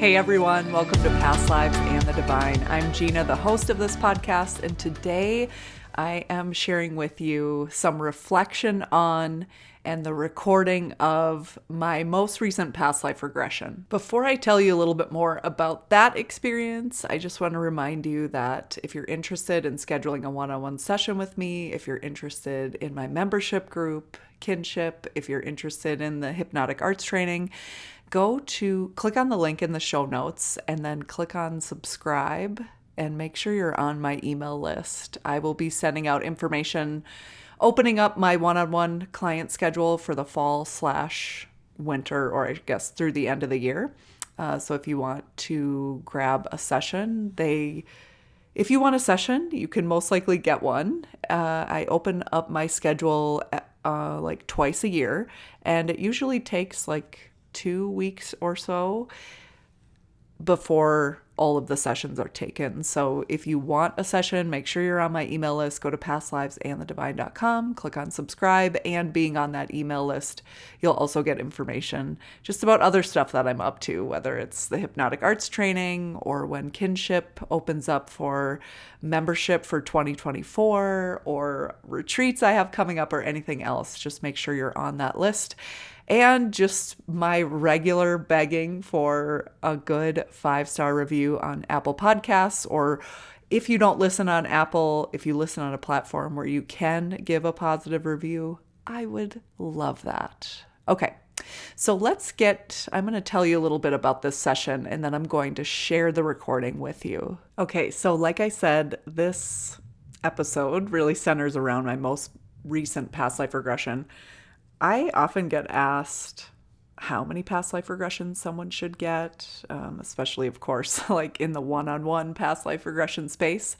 Hey everyone, welcome to Past Lives and the Divine. I'm Gina, the host of this podcast, and today I am sharing with you some reflection on and the recording of my most recent past life regression. Before I tell you a little bit more about that experience, I just want to remind you that if you're interested in scheduling a one-on-one session with me, if you're interested in my membership group, Kinship, if you're interested in the Hypnotic Arts Training, click on the link in the show notes and then click on subscribe and make sure you're on my email list. I will be sending out information, opening up my one-on-one client schedule for the fall/winter, or I guess through the end of the year. So if you want to grab a session, if you want a session, you can most likely get one. I open up my schedule like twice a year, and it usually takes like 2 weeks or so before all of the sessions are taken. So if you want a session, make sure you're on my email list. Go to pastlivesandthedivine.com, click on subscribe, and being on that email list, you'll also get information just about other stuff that I'm up to, whether it's the Hypnotic Arts Training or when Kinship opens up for membership for 2024 or retreats I have coming up or anything else. Just make sure you're on that list. And just my regular begging for a good 5-star review on Apple Podcasts, or if you don't listen on Apple, if you listen on a platform where you can give a positive review, I would love that. Okay, so I'm going to tell you a little bit about this session, and then I'm going to share the recording with you. Okay, so like I said, this episode really centers around my most recent past life regression. I often get asked how many past life regressions someone should get, especially, of course, like in the one-on-one past life regression space.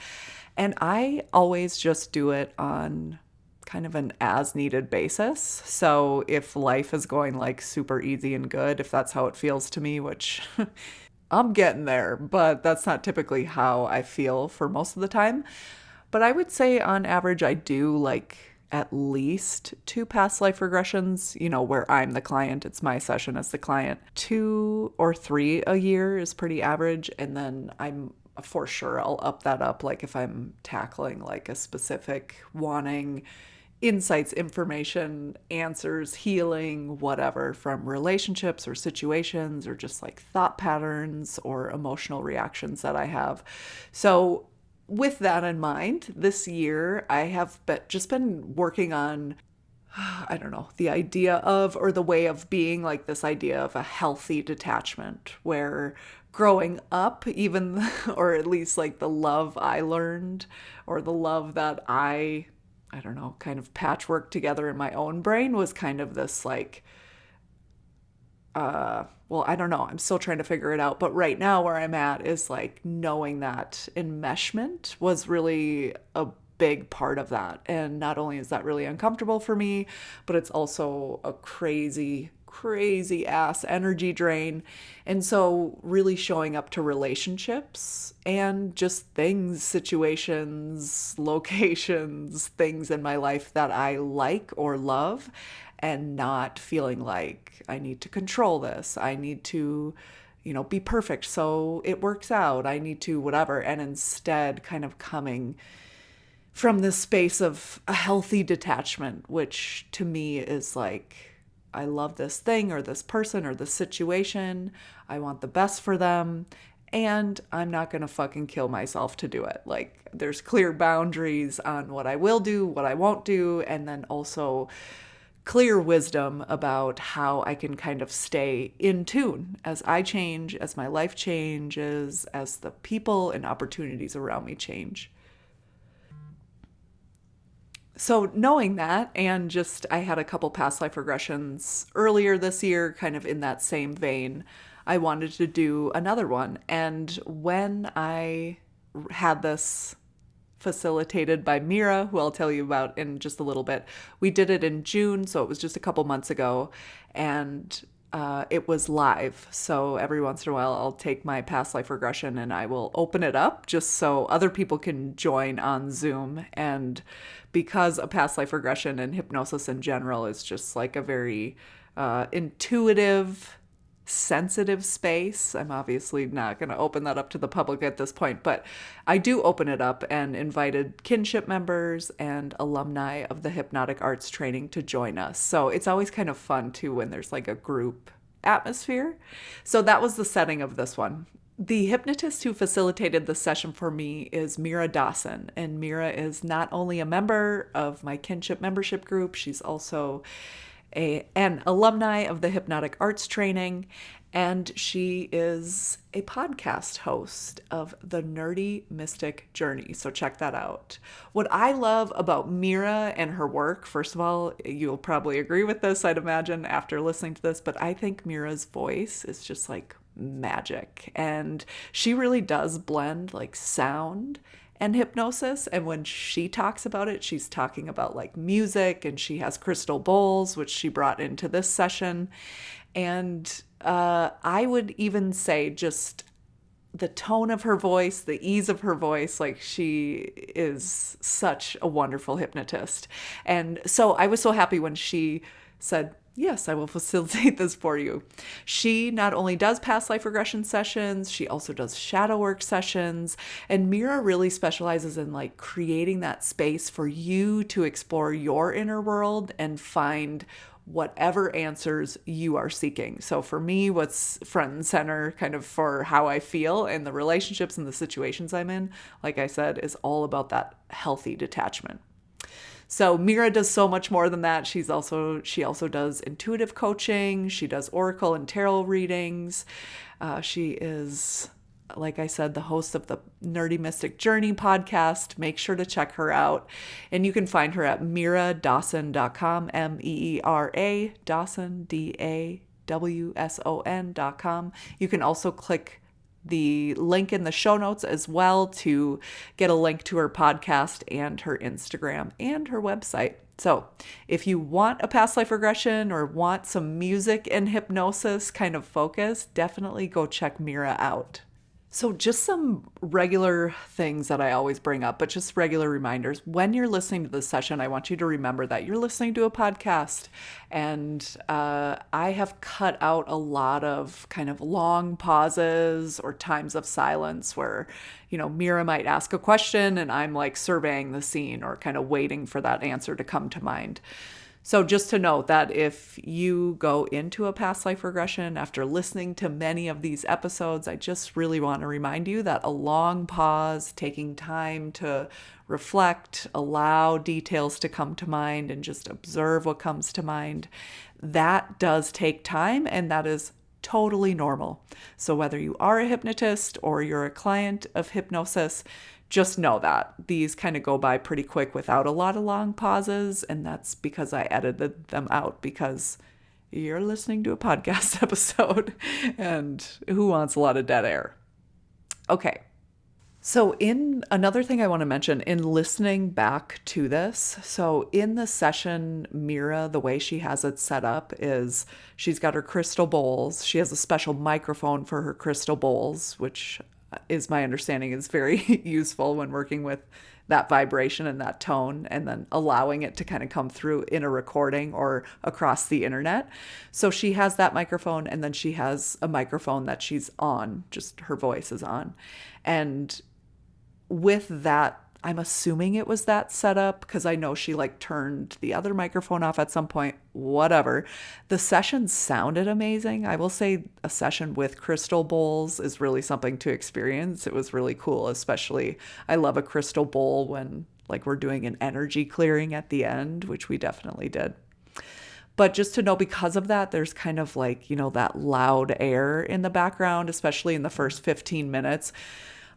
And I always just do it on kind of an as-needed basis. So if life is going like super easy and good, if that's how it feels to me, which I'm getting there, but that's not typically how I feel for most of the time. But I would say on average, I do like at least 2 past life regressions, where I'm the client, it's my session as the client. 2 or 3 a year is pretty average. And then I'm for sure, I'll up that up. Like if I'm tackling like a specific wanting insights, information, answers, healing, whatever, from relationships or situations or just like thought patterns or emotional reactions that I have. So with that in mind, this year I have just been working on, I don't know, the idea of, or the way of being, like this idea of a healthy detachment, where growing up, even, or at least like the love I learned, or the love that I don't know, kind of patchwork together in my own brain was kind of this like, well, I don't know. I'm still trying to figure it out. But right now where I'm at is like knowing that enmeshment was really a big part of that. And not only is that really uncomfortable for me, but it's also a crazy ass energy drain. And so really showing up to relationships and just things, situations, locations, things in my life that I like or love, and not feeling like I need to control this. I need to, be perfect so it works out. I need to whatever. And instead kind of coming from this space of a healthy detachment, which to me is like, I love this thing or this person or this situation. I want the best for them. And I'm not going to fucking kill myself to do it. Like there's clear boundaries on what I will do, what I won't do. And then also clear wisdom about how I can kind of stay in tune as I change, as my life changes, as the people and opportunities around me change. So knowing that, and just I had a couple past life regressions earlier this year, kind of in that same vein, I wanted to do another one. And when I had this facilitated by Meera, who I'll tell you about in just a little bit. We did it in June, so it was just a couple months ago, and it was live. So every once in a while, I'll take my past life regression and I will open it up just so other people can join on Zoom. And because a past life regression and hypnosis in general is just like a very intuitive sensitive space. I'm obviously not going to open that up to the public at this point, but I do open it up and invited kinship members and alumni of the Hypnotic Arts Training to join us. So it's always kind of fun too when there's like a group atmosphere. So that was the setting of this one. The hypnotist who facilitated the session for me is Meera Dawson. And Meera is not only a member of my kinship membership group, she's also an alumni of the Hypnotic Arts Training. And she is a podcast host of The Nerdy Mystic Journey. So check that out. What I love about Meera and her work, first of all, you'll probably agree with this, I'd imagine, after listening to this, but I think Meera's voice is just like magic. And she really does blend like sound and hypnosis. And when she talks about it, she's talking about like music, and she has crystal bowls, which she brought into this session. And I would even say just the tone of her voice, the ease of her voice, like she is such a wonderful hypnotist. And so I was so happy when she said, yes, I will facilitate this for you. She not only does past life regression sessions, she also does shadow work sessions. And Meera really specializes in like creating that space for you to explore your inner world and find whatever answers you are seeking. So for me, what's front and center kind of for how I feel and the relationships and the situations I'm in, like I said, is all about that healthy detachment. So Meera does so much more than that. She also does intuitive coaching. She does oracle and tarot readings. She is, like I said, the host of the Nerdy Mystic Journey podcast. Make sure to check her out. And you can find her at meeradawson.com, Meera Dawson, DAWSON.com. You can also click the link in the show notes as well to get a link to her podcast and her Instagram and her website. So if you want a past life regression or want some music and hypnosis kind of focus, definitely go check Meera out. So just some regular things that I always bring up, but just regular reminders. When you're listening to this session, I want you to remember that you're listening to a podcast. And I have cut out a lot of kind of long pauses or times of silence where, Meera might ask a question and I'm like surveying the scene or kind of waiting for that answer to come to mind. So just to note that if you go into a past life regression after listening to many of these episodes, I just really want to remind you that a long pause, taking time to reflect, allow details to come to mind and just observe what comes to mind, that does take time, and that is totally normal. So whether you are a hypnotist or you're a client of hypnosis, just know that these kind of go by pretty quick without a lot of long pauses. And that's because I edited them out, because you're listening to a podcast episode and who wants a lot of dead air? Okay. So in another thing I want to mention in listening back to this, so in the session, Meera, the way she has it set up is she's got her crystal bowls. She has a special microphone for her crystal bowls, which is my understanding is very useful when working with that vibration and that tone, and then allowing it to kind of come through in a recording or across the internet. So she has that microphone, and then she has a microphone that she's on, just her voice is on. And with that, I'm assuming it was that setup because I know she like turned the other microphone off at some point, whatever. The session sounded amazing. I will say a session with crystal bowls is really something to experience. It was really cool, especially I love a crystal bowl when like we're doing an energy clearing at the end, which we definitely did. But just to know, because of that, there's kind of like, that loud air in the background, especially in the first 15 minutes.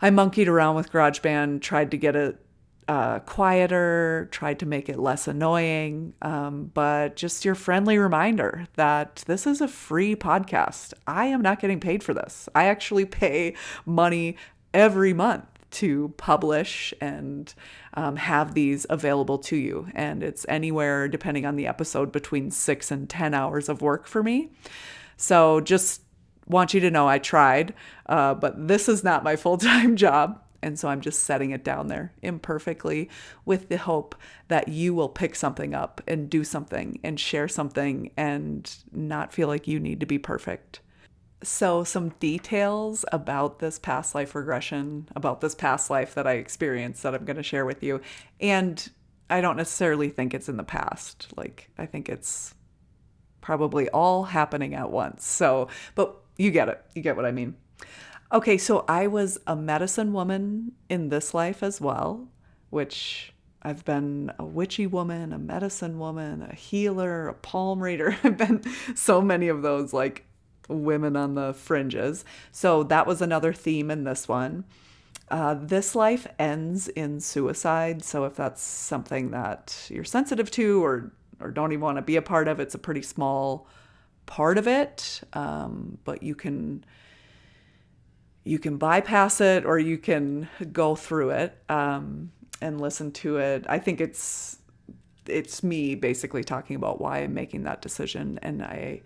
I monkeyed around with GarageBand, tried to get it quieter, tried to make it less annoying, but just your friendly reminder that this is a free podcast. I am not getting paid for this. I actually pay money every month to publish and have these available to you. And it's anywhere, depending on the episode, between 6 and 10 hours of work for me. So just want you to know I tried, but this is not my full-time job. And so I'm just setting it down there imperfectly with the hope that you will pick something up and do something and share something and not feel like you need to be perfect. So, some details about this past life regression, about this past life that I experienced that I'm going to share with you. And I don't necessarily think it's in the past. Like, I think it's probably all happening at once. So, but you get it. You get what I mean. Okay, so I was a medicine woman in this life as well, which I've been a witchy woman, a medicine woman, a healer, a palm reader. I've been so many of those, like, women on the fringes. So that was another theme in this one. This life ends in suicide. So if that's something that you're sensitive to or don't even want to be a part of, it's a pretty small part of it. But you can bypass it or you can go through it and listen to it. I think it's me basically talking about why I'm making that decision, and I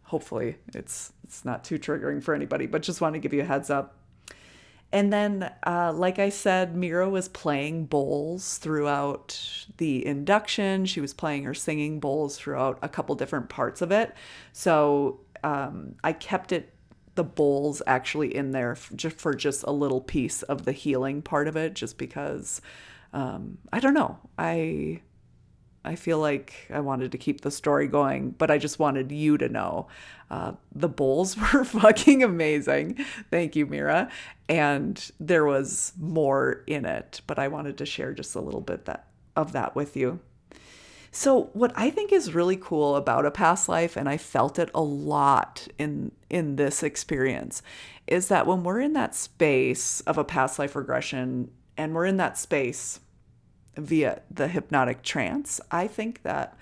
hopefully it's not too triggering for anybody, but just want to give you a heads up. And then, like I said, Meera was playing bowls throughout the induction. She was playing her singing bowls throughout a couple different parts of it. So I kept the bowls actually in there for just a little piece of the healing part of it, just because, I don't know. I feel like I wanted to keep the story going, but I just wanted you to know. The bowls were fucking amazing. Thank you, Meera. And there was more in it, but I wanted to share just a little bit of that with you. So what I think is really cool about a past life, and I felt it a lot in this experience, is that when we're in that space of a past life regression and we're in that space via the hypnotic trance, I think that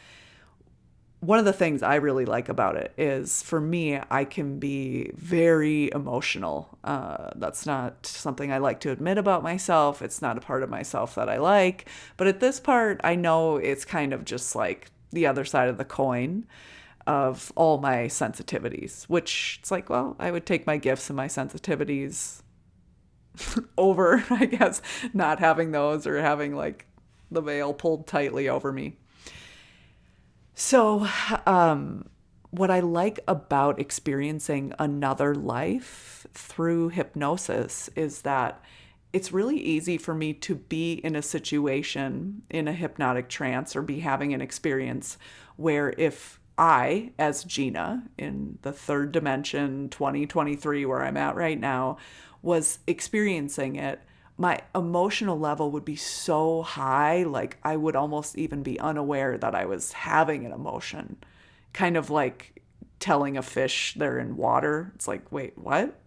one of the things I really like about it is, for me, I can be very emotional. That's not something I like to admit about myself. It's not a part of myself that I like. But at this part, I know it's kind of just like the other side of the coin of all my sensitivities, which it's like, well, I would take my gifts and my sensitivities over, I guess, not having those or having like the veil pulled tightly over me. So, what I like about experiencing another life through hypnosis is that it's really easy for me to be in a situation in a hypnotic trance or be having an experience where if I, as Gina, in the third dimension, 2023, where I'm at right now, was experiencing it, my emotional level would be so high, like I would almost even be unaware that I was having an emotion. Kind of like telling a fish they're in water. It's like, wait, what?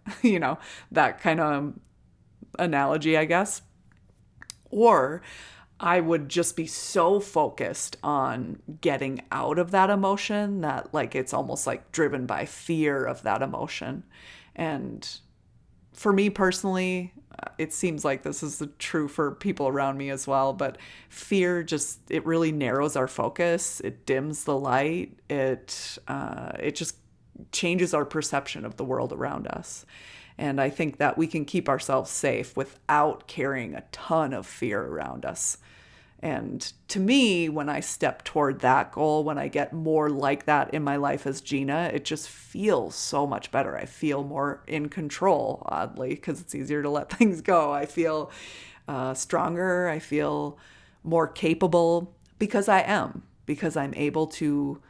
That kind of analogy, I guess. Or I would just be so focused on getting out of that emotion that like it's almost like driven by fear of that emotion. And for me personally, it seems like this is true for people around me as well, but fear it really narrows our focus. It dims the light. It just changes our perception of the world around us. And I think that we can keep ourselves safe without carrying a ton of fear around us. And to me, when I step toward that goal, when I get more like that in my life as Gina, it just feels so much better. I feel more in control, oddly, because it's easier to let things go. I feel stronger. I feel more capable because I'm able to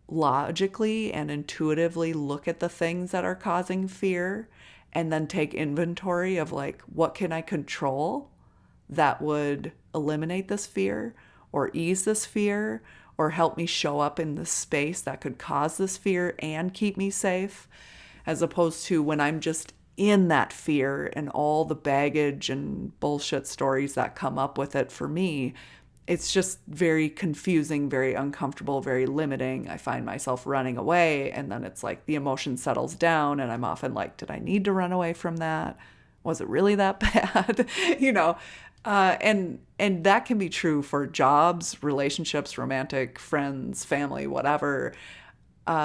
logically and intuitively look at the things that are causing fear and then take inventory of like, what can I control that would eliminate this fear or ease this fear or help me show up in this space that could cause this fear and keep me safe, as opposed to when I'm just in that fear and all the baggage and bullshit stories that come up with it. For me, it's just very confusing, very uncomfortable, very limiting. I find myself running away, and then it's like the emotion settles down and I'm often like, did I need to run away from that? Was it really that bad? And that can be true for jobs, relationships, romantic, friends, family, whatever.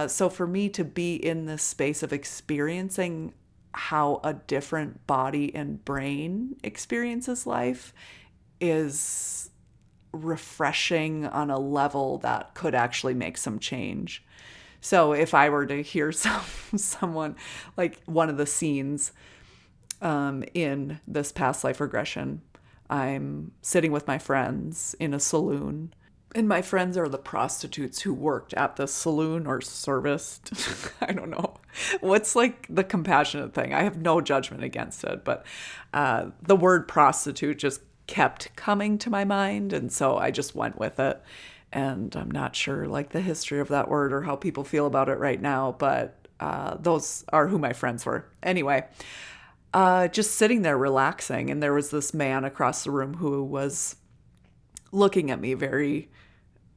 So for me to be in this space of experiencing how a different body and brain experiences life is refreshing on a level that could actually make some change. So if I were to hear someone, like one of the scenes in this past life regression, I'm sitting with my friends in a saloon. And my friends are the prostitutes who worked at the saloon or serviced. I don't know. What's like the compassionate thing? I have no judgment against it, but the word prostitute just kept coming to my mind. And so I just went with it. And I'm not sure like the history of that word or how people feel about it right now, but those are who my friends were. Anyway, just sitting there relaxing. And there was this man across the room who was looking at me very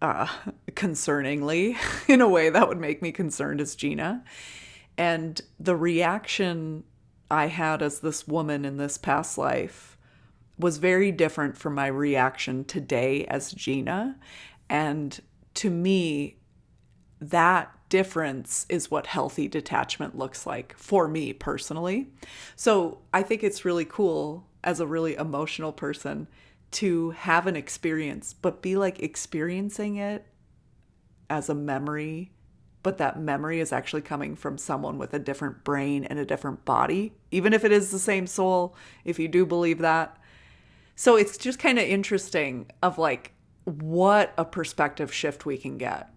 concerningly in a way that would make me concerned as Gina. And the reaction I had as this woman in this past life was very different from my reaction today as Gina. And to me, that difference is what healthy detachment looks like for me personally. So I think it's really cool as a really emotional person to have an experience, but be like experiencing it as a memory, but that memory is actually coming from someone with a different brain and a different body, even if it is the same soul, if you do believe that. So it's just kind of interesting of like what a perspective shift we can get,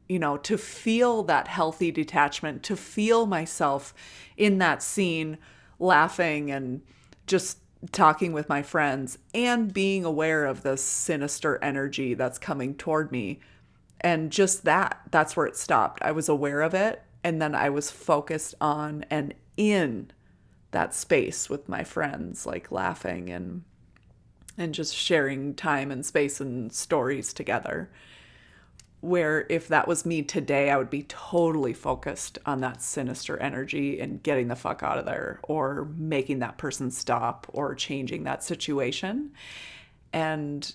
you know, to feel that healthy detachment, to feel myself in that scene laughing and just talking with my friends and being aware of this sinister energy that's coming toward me. And just that's where it stopped. I was aware of it. And then I was focused on and in that space with my friends, like laughing and just sharing time and space and stories together. Where if that was me today, I would be totally focused on that sinister energy and getting the fuck out of there or making that person stop or changing that situation. And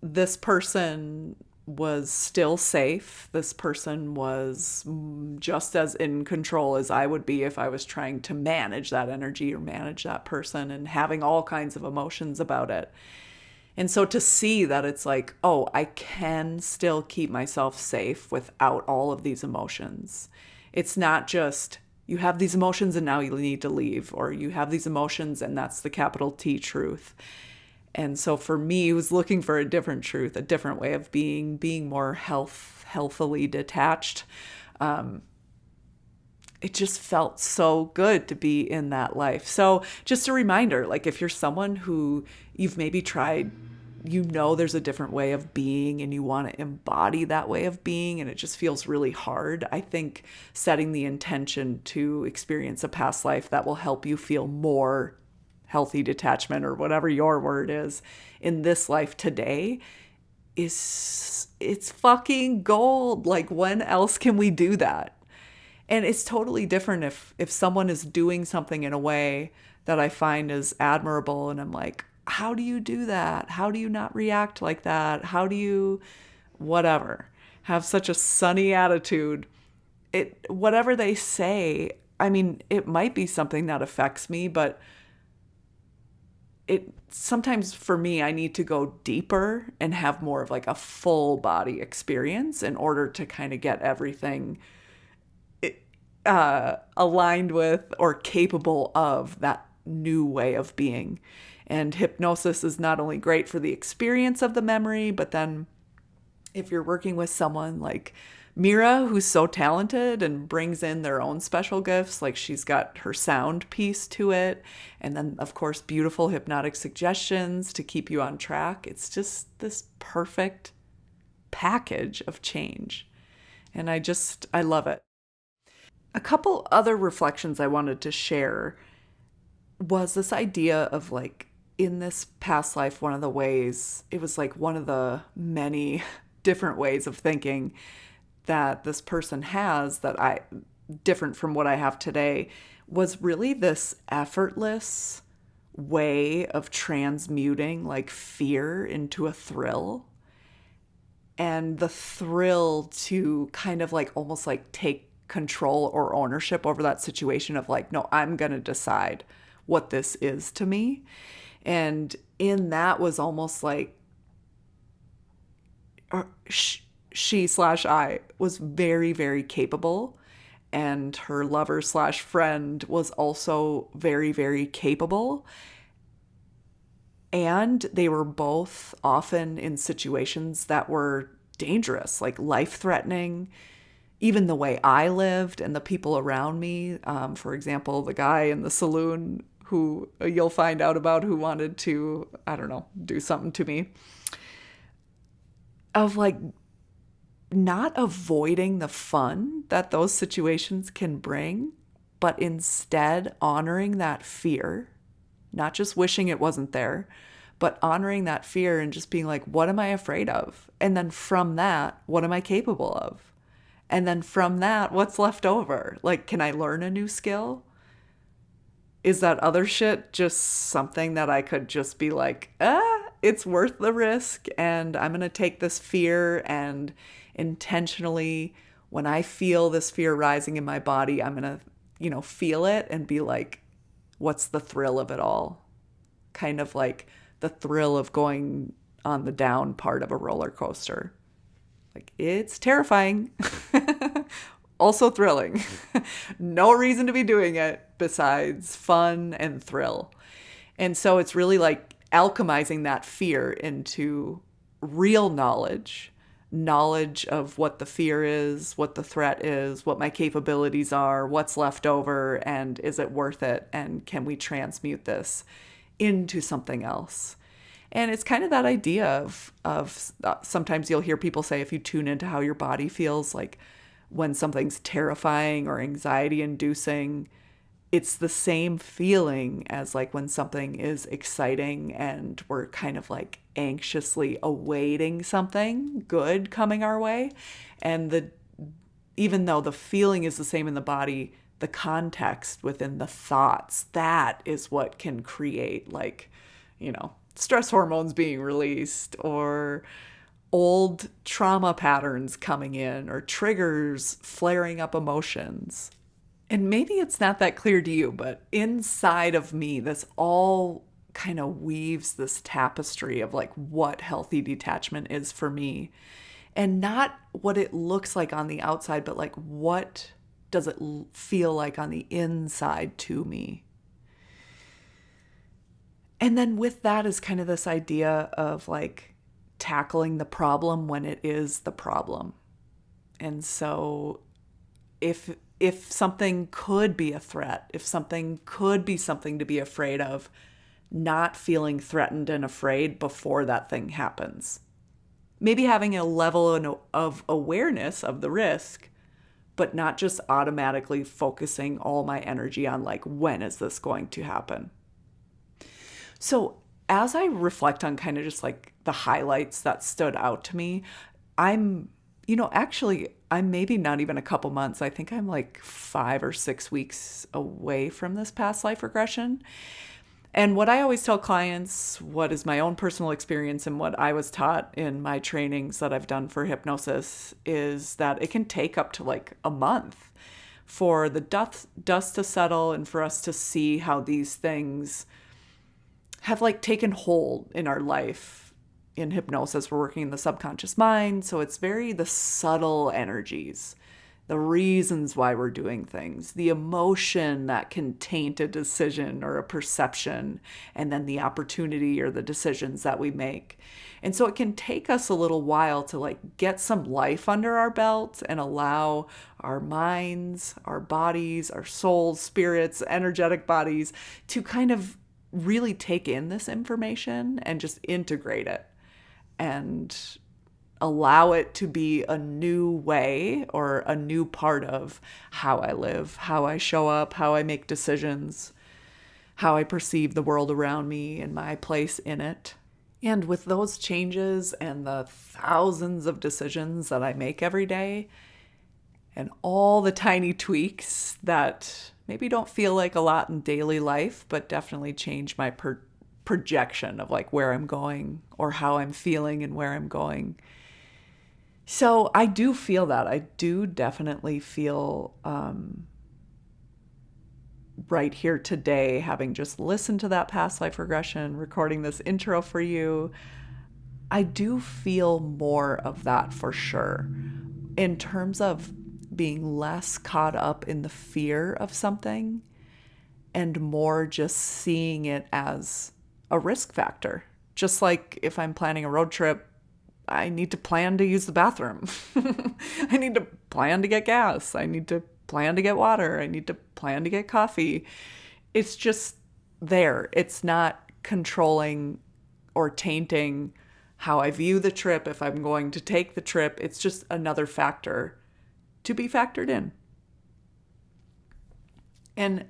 this person was still safe. This person was just as in control as I would be if I was trying to manage that energy or manage that person and having all kinds of emotions about it. And so to see that it's like, oh, I can still keep myself safe without all of these emotions. It's not just you have these emotions and now you need to leave, or you have these emotions and that's the capital T truth. And so for me, I was looking for a different truth, a different way of being more healthily detached. It just felt so good to be in that life. So just a reminder, like if you're someone who you've maybe tried, you know, there's a different way of being and you want to embody that way of being and it just feels really hard. I think setting the intention to experience a past life that will help you feel more healthy detachment or whatever your word is in this life today it's fucking gold. Like when else can we do that? And it's totally different if someone is doing something in a way that I find is admirable and I'm like, how do you do that? How do you not react like that? How do you, whatever, have such a sunny attitude? Whatever they say, I mean, it might be something that affects me, but sometimes for me, I need to go deeper and have more of like a full body experience in order to kind of get everything aligned with or capable of that new way of being. And hypnosis is not only great for the experience of the memory, but then if you're working with someone like Meera, who's so talented and brings in their own special gifts, like she's got her sound piece to it, and then of course beautiful hypnotic suggestions to keep you on track. It's just this perfect package of change. And I love it. A couple other reflections I wanted to share was this idea of like in this past life, one of the ways, it was like one of the many different ways of thinking that this person has that different from what I have today, was really this effortless way of transmuting like fear into a thrill. And the thrill to kind of like almost like take control or ownership over that situation of like, no, I'm going to decide what this is to me. And in that was almost like she/I was very, very capable, and her lover/friend was also very, very capable. And they were both often in situations that were dangerous, like life-threatening. Even the way I lived and the people around me, for example, the guy in the saloon who you'll find out about who wanted to, I don't know, do something to me, of like not avoiding the fun that those situations can bring, but instead honoring that fear, not just wishing it wasn't there, but honoring that fear and just being like, what am I afraid of? And then from that, what am I capable of? And then from that, what's left over? Like, can I learn a new skill? Is that other shit just something that I could just be like, it's worth the risk, and I'm going to take this fear and intentionally, when I feel this fear rising in my body, I'm going to, feel it and be like, what's the thrill of it all? Kind of like the thrill of going on the down part of a roller coaster. Like, it's terrifying, also thrilling. No reason to be doing it besides fun and thrill. And so it's really like alchemizing that fear into real knowledge of what the fear is, what the threat is, what my capabilities are, what's left over, and is it worth it? And can we transmute this into something else? And it's kind of that idea of sometimes you'll hear people say, if you tune into how your body feels, like when something's terrifying or anxiety inducing, it's the same feeling as like when something is exciting and we're kind of like anxiously awaiting something good coming our way. And even though the feeling is the same in the body, the context within the thoughts, that is what can create like, stress hormones being released, or old trauma patterns coming in, or triggers flaring up emotions. And maybe it's not that clear to you, but inside of me, this all kind of weaves this tapestry of like what healthy detachment is for me. And not what it looks like on the outside, but like what does it feel like on the inside to me? And then with that is kind of this idea of like tackling the problem when it is the problem. And so if something could be a threat, if something could be something to be afraid of, not feeling threatened and afraid before that thing happens. Maybe having a level of awareness of the risk, but not just automatically focusing all my energy on like, when is this going to happen? So as I reflect on kind of just like the highlights that stood out to me, I'm maybe not even a couple months. I think I'm like 5 or 6 weeks away from this past life regression. And what I always tell clients, what is my own personal experience and what I was taught in my trainings that I've done for hypnosis, is that it can take up to like a month for the dust to settle and for us to see how these things have like taken hold in our life. In hypnosis, we're working in the subconscious mind. So it's very the subtle energies, the reasons why we're doing things, the emotion that can taint a decision or a perception, and then the opportunity or the decisions that we make. And so it can take us a little while to like get some life under our belt and allow our minds, our bodies, our souls, spirits, energetic bodies to kind of really take in this information and just integrate it and allow it to be a new way or a new part of how I live, how I show up, how I make decisions, how I perceive the world around me and my place in it. And with those changes and the thousands of decisions that I make every day and all the tiny tweaks that maybe don't feel like a lot in daily life, but definitely change my projection of like where I'm going or how I'm feeling and where I'm going. So I do feel that. I do definitely feel right here today, having just listened to that past life regression, recording this intro for you, I do feel more of that for sure. In terms of being less caught up in the fear of something and more just seeing it as a risk factor. Just like if I'm planning a road trip, I need to plan to use the bathroom. I need to plan to get gas. I need to plan to get water. I need to plan to get coffee. It's just there. It's not controlling or tainting how I view the trip if I'm going to take the trip. It's just another factor to be factored in. And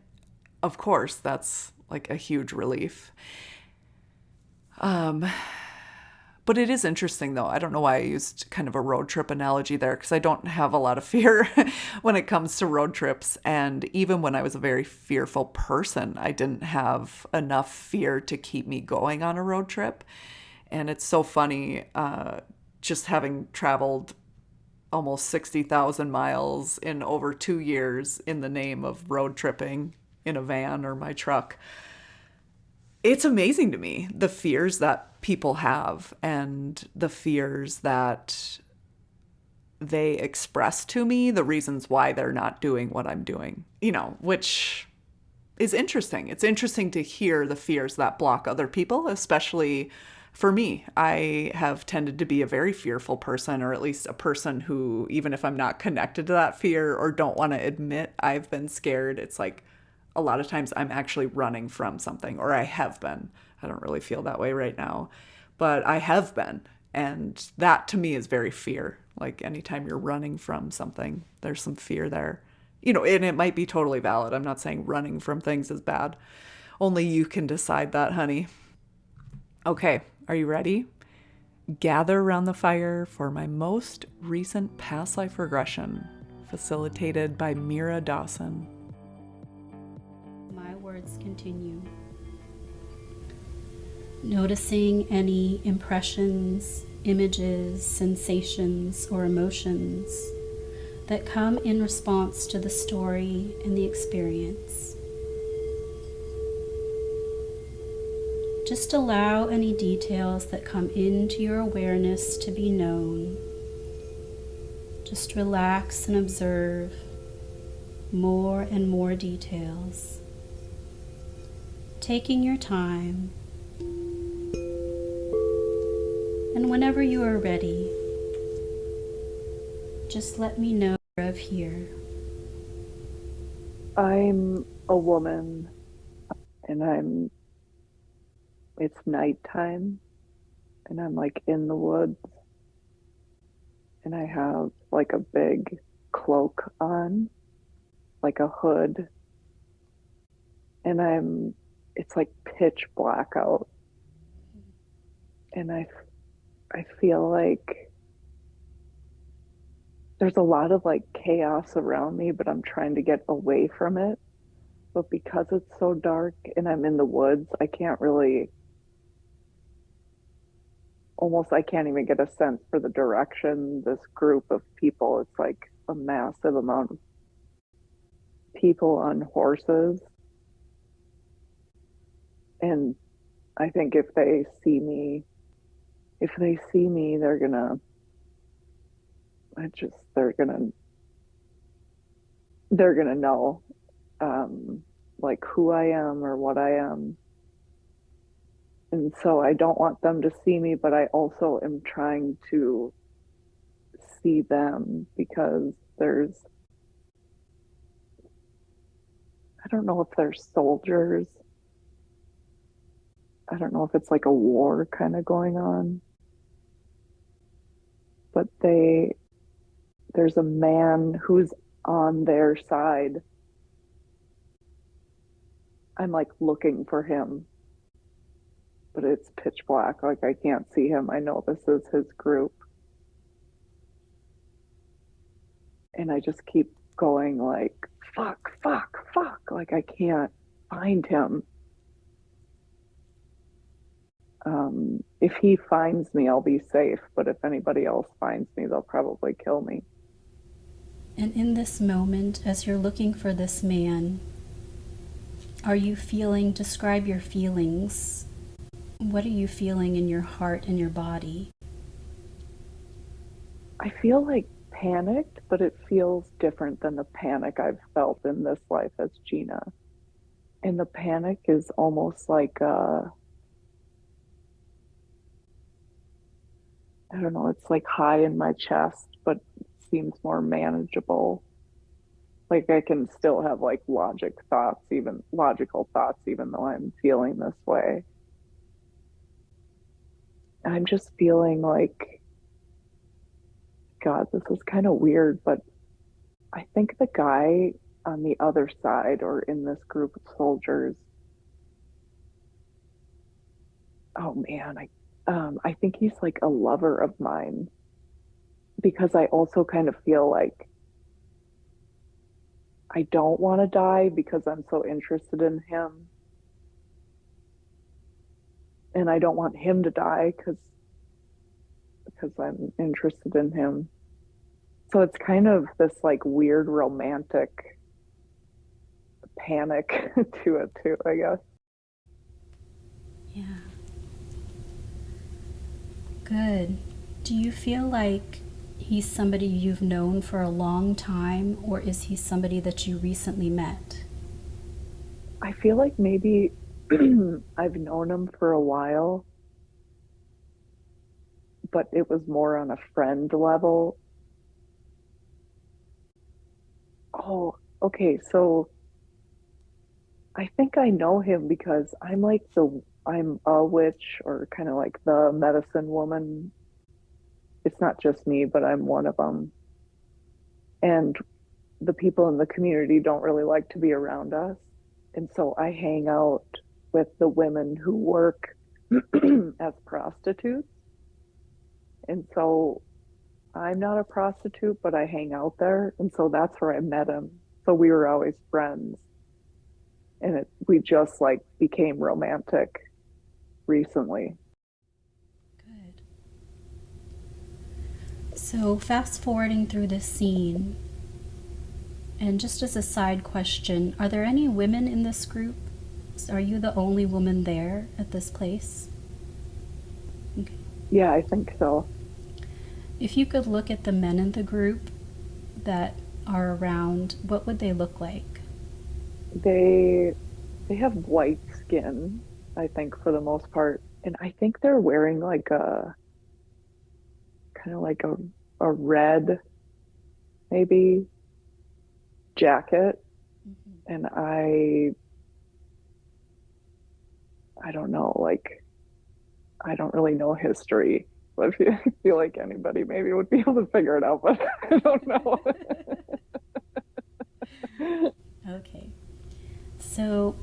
of course, that's like a huge relief. But it is interesting though. I don't know why I used kind of a road trip analogy there, because I don't have a lot of fear when it comes to road trips. And even when I was a very fearful person, I didn't have enough fear to keep me going on a road trip. And it's so funny, just having traveled almost 60,000 miles in over 2 years in the name of road tripping in a van or my truck. It's amazing to me, the fears that people have and the fears that they express to me, the reasons why they're not doing what I'm doing, which is interesting. It's interesting to hear the fears that block other people, especially for me. I have tended to be a very fearful person, or at least a person who, even if I'm not connected to that fear or don't want to admit I've been scared, it's like a lot of times I'm actually running from something, or I have been. I don't really feel that way right now, but I have been. And that to me is very fear. Like anytime you're running from something, there's some fear there. And it might be totally valid. I'm not saying running from things is bad. Only you can decide that, honey. Okay, are you ready? Gather around the fire for my most recent past life regression, facilitated by Meera Dawson. My words continue. Noticing any impressions, images, sensations, or emotions that come in response to the story and the experience. Just allow any details that come into your awareness to be known. Just relax and observe more and more details, taking your time. And whenever you are ready, just let me know of here. I'm a woman, and it's nighttime, and I'm like in the woods, and I have like a big cloak on, like a hood, and it's like pitch black out, and I feel like there's a lot of like chaos around me, but I'm trying to get away from it. But because it's so dark and I'm in the woods, I can't even get a sense for the direction. This group of people, it's like a massive amount of people on horses. And I think if they see me, they're gonna know, like who I am or what I am. And so I don't want them to see me, but I also am trying to see them, because I don't know if they're soldiers. I don't know if it's like a war kind of going on. But there's a man who's on their side. I'm like looking for him, but it's pitch black. Like I can't see him. I know this is his group. And I just keep going like, fuck. Like I can't find him. If he finds me, I'll be safe. But if anybody else finds me, they'll probably kill me. And in this moment, as you're looking for this man, are you describe your feelings What are you feeling in your heart and your body? I feel like panicked, but it feels different than the panic I've felt in this life as Gina. And the panic is almost like, I don't know, it's like high in my chest, but seems more manageable. Like I can still have like logical thoughts, even though I'm feeling this way. I'm just feeling like, God, this is kind of weird, but I think the guy on the other side or in this group of soldiers, oh man, I think he's like a lover of mine because I also kind of feel like I don't want to die because I'm so interested in him. And I don't want him to die because I'm interested in him. So it's kind of this like weird romantic panic to it too, I guess. Yeah. Good. Do you feel like he's somebody you've known for a long time, or is he somebody that you recently met? I feel like maybe I've known him for a while, but it was more on a friend level. Oh, okay. So I think I know him because I'm a witch or kind of like the medicine woman. It's not just me, but I'm one of them. And the people in the community don't really like to be around us. And so I hang out with the women who work as prostitutes. And so I'm not a prostitute, but I hang out there. And so that's where I met him. So we were always friends. And we just like became romantic recently. Good. So, fast forwarding through this scene, and just as a side question, are there any women in this group? Are you the only woman there at this place? Okay. Yeah, I think so. If you could look at the men in the group that are around, what would they look like? They they have white skin, I think for the most part. And I think they're wearing like a kind of like a red maybe jacket. And I don't know, like I don't really know history. But I feel like anybody maybe would be able to figure it out, but I don't know. Okay. So,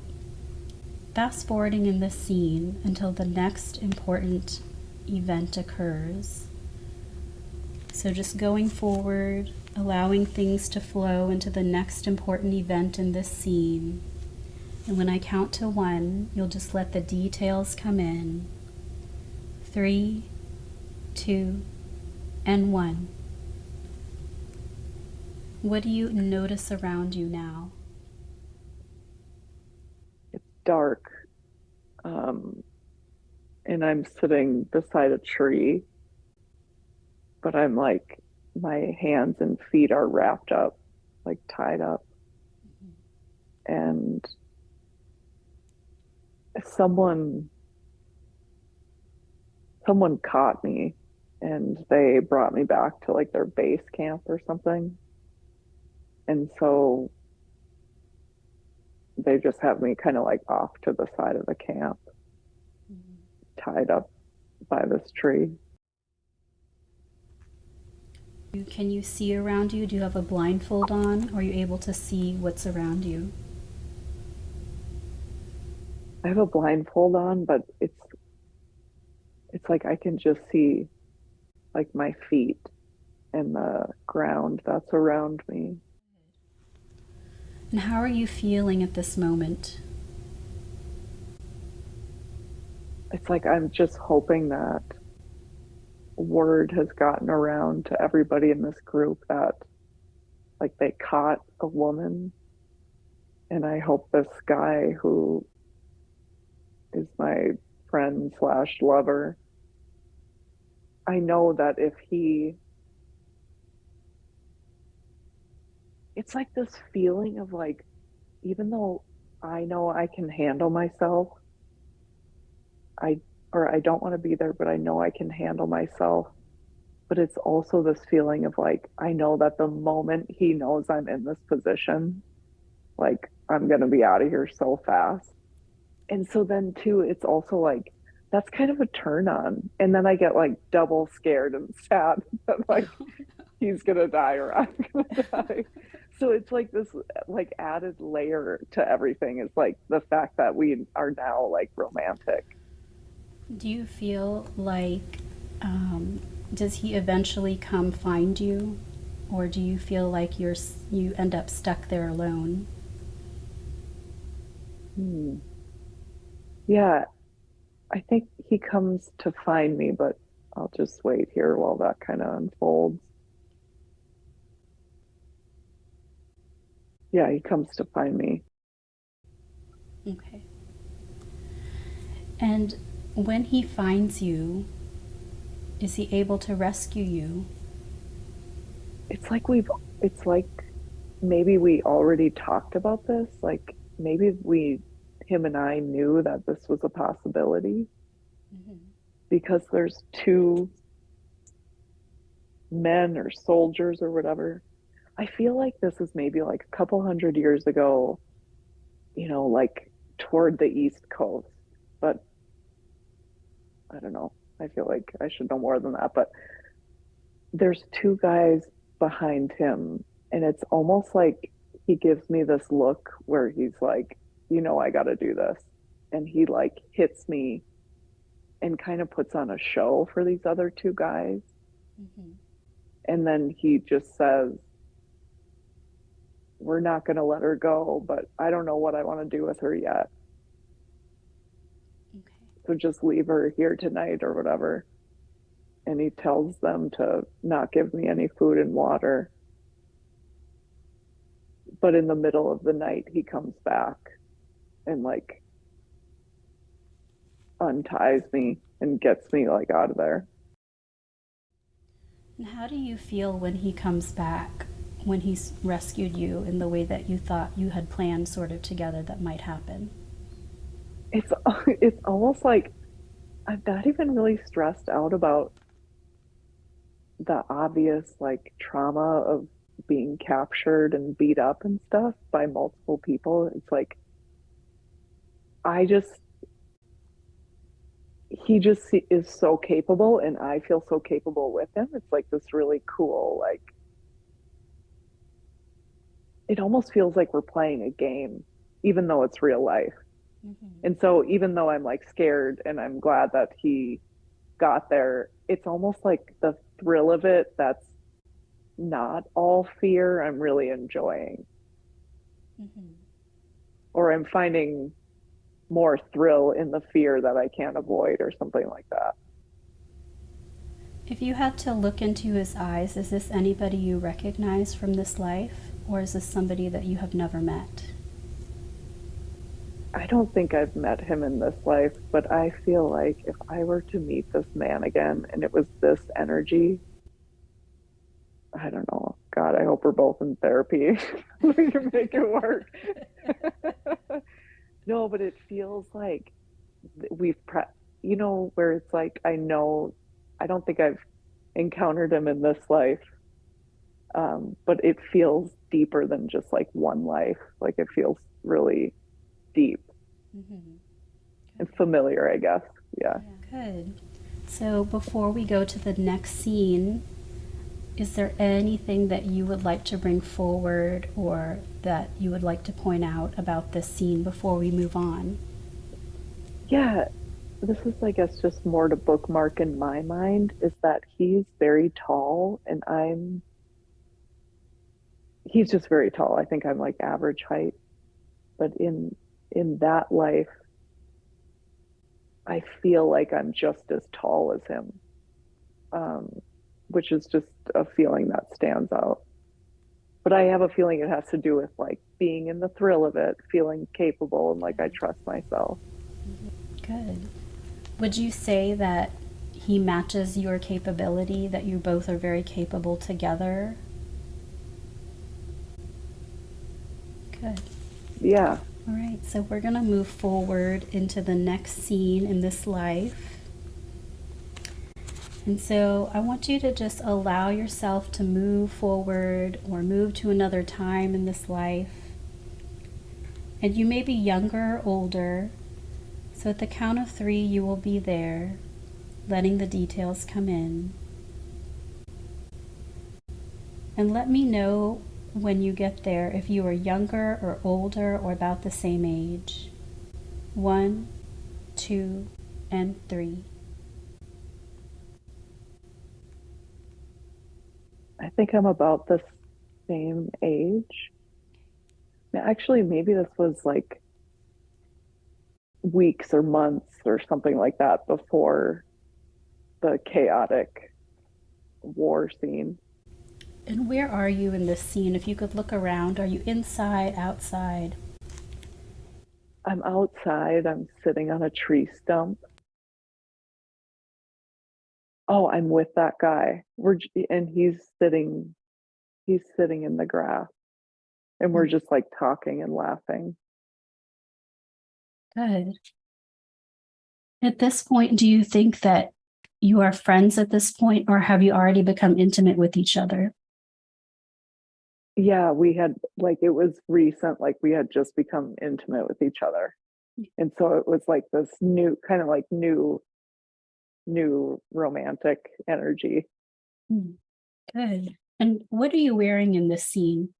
fast forwarding in this scene until the next important event occurs. So, just going forward, allowing things to flow into the next important event in this scene. And when I count to 1, you'll just let the details come in. 3, 2, and 1. What do you notice around you now? It's dark. Um, and I'm sitting beside a tree, but I'm like, my hands and feet are wrapped up, like tied up. And someone someone caught me and they brought me back to like their base camp or something. And so they just have me kind of like off to the side of the camp, tied up by this tree. Can you see around you? Do you have a blindfold on? Or are you able to see what's around you? I have a blindfold on, but it's like I can just see like my feet and the ground that's around me. And how are you feeling at this moment? It's like I'm just hoping that word has gotten around to everybody in this group that like they caught a woman. And I hope this guy who is my friend slash lover, I know that if he, it's like this feeling of like, even though I know I can handle myself, I, or I don't want to be there, but I know I can handle myself. But it's also this feeling of like, I know that the moment he knows I'm in this position, like I'm going to be out of here so fast. And so then too, it's also like, that's kind of a turn on. And then I get like double scared and sad that like he's going to die or I'm going to die. So it's like this like added layer to everything is like the fact that we are now like romantic. Do you feel like, does he eventually come find you? Or do you feel like you end up stuck there alone? Hmm. Yeah, I think he comes to find me, but I'll just wait here while that kind of unfolds. Yeah, he comes to find me. Okay. And when he finds you, is he able to rescue you? It's like it's like maybe we already talked about this. Like maybe him and I knew that this was a possibility Mm-hmm. because there's two men or soldiers or whatever. I feel like this is maybe like a couple hundred years ago, like toward the East Coast. But I don't know. I feel like I should know more than that. But there's two guys behind him, and it's almost like he gives me this look where he's like, I got to do this. And he like hits me and kind of puts on a show for these other two guys. Mm-hmm. And then he just says, we're not going to let her go, but I don't know what I want to do with her yet. Okay. So just leave her here tonight or whatever. And he tells them to not give me any food and water. But in the middle of the night, he comes back and like unties me and gets me like out of there. And how do you feel when he comes back, when he's rescued you in the way that you thought you had planned sort of together that might happen? It's it's almost like I'm not even really stressed out about the obvious like trauma of being captured and beat up and stuff by multiple people. It's like I just he just is so capable and I feel so capable with him. It's like this really cool like it almost feels like we're playing a game even though it's real life. Mm-hmm. And so even though I'm like scared and I'm glad that he got there, it's almost like the thrill of it that's not all fear, I'm really enjoying. Mm-hmm. Or I'm finding more thrill in the fear that I can't avoid or something like that. If you had to look into his eyes, is this anybody you recognize from this life, or is this somebody that you have never met? I don't think I've met him in this life, but I feel like if I were to meet this man again and it was this energy, I don't know. God, I hope we're both in therapy. We can make it work. No, but it feels like we've where it's like I know I don't think I've encountered him in this life, but it feels deeper than just like one life. Like it feels really deep Mm-hmm. and familiar, I guess. Yeah. Good. So before we go to the next scene, is there anything that you would like to bring forward or that you would like to point out about this scene before we move on? Yeah. This is, I guess, just more to bookmark in my mind is that he's very tall and he's just very tall. I think I'm like average height, but in that life, I feel like I'm just as tall as him, um, which is just a feeling that stands out. But I have a feeling it has to do with like being in the thrill of it, feeling capable, and like I trust myself. Good. Would you say that he matches your capability, that you both are very capable together? Good. Yeah. All right, so we're going to move forward into the next scene in this life. And so I want you to just allow yourself to move forward or move to another time in this life. And you may be younger or older. So at the count of 3, you will be there, letting the details come in. And let me know when you get there if you are younger or older or about the same age. 1, 2, and 3. I think I'm about the same age. Actually, maybe this was like weeks or months or something like that before the chaotic war scene. And where are you in this scene? If you could look around, are you inside, outside? I'm outside, I'm sitting on a tree stump. Oh, I'm with that guy. And he's sitting in the grass. And we're just like talking and laughing. Good. At this point, do you think that you are friends at this point, or have you already become intimate with each other? Yeah, we had like it was recent, like we had just become intimate with each other. And so it was like this new kind of like new romantic energy. Good. And what are you wearing in this scene?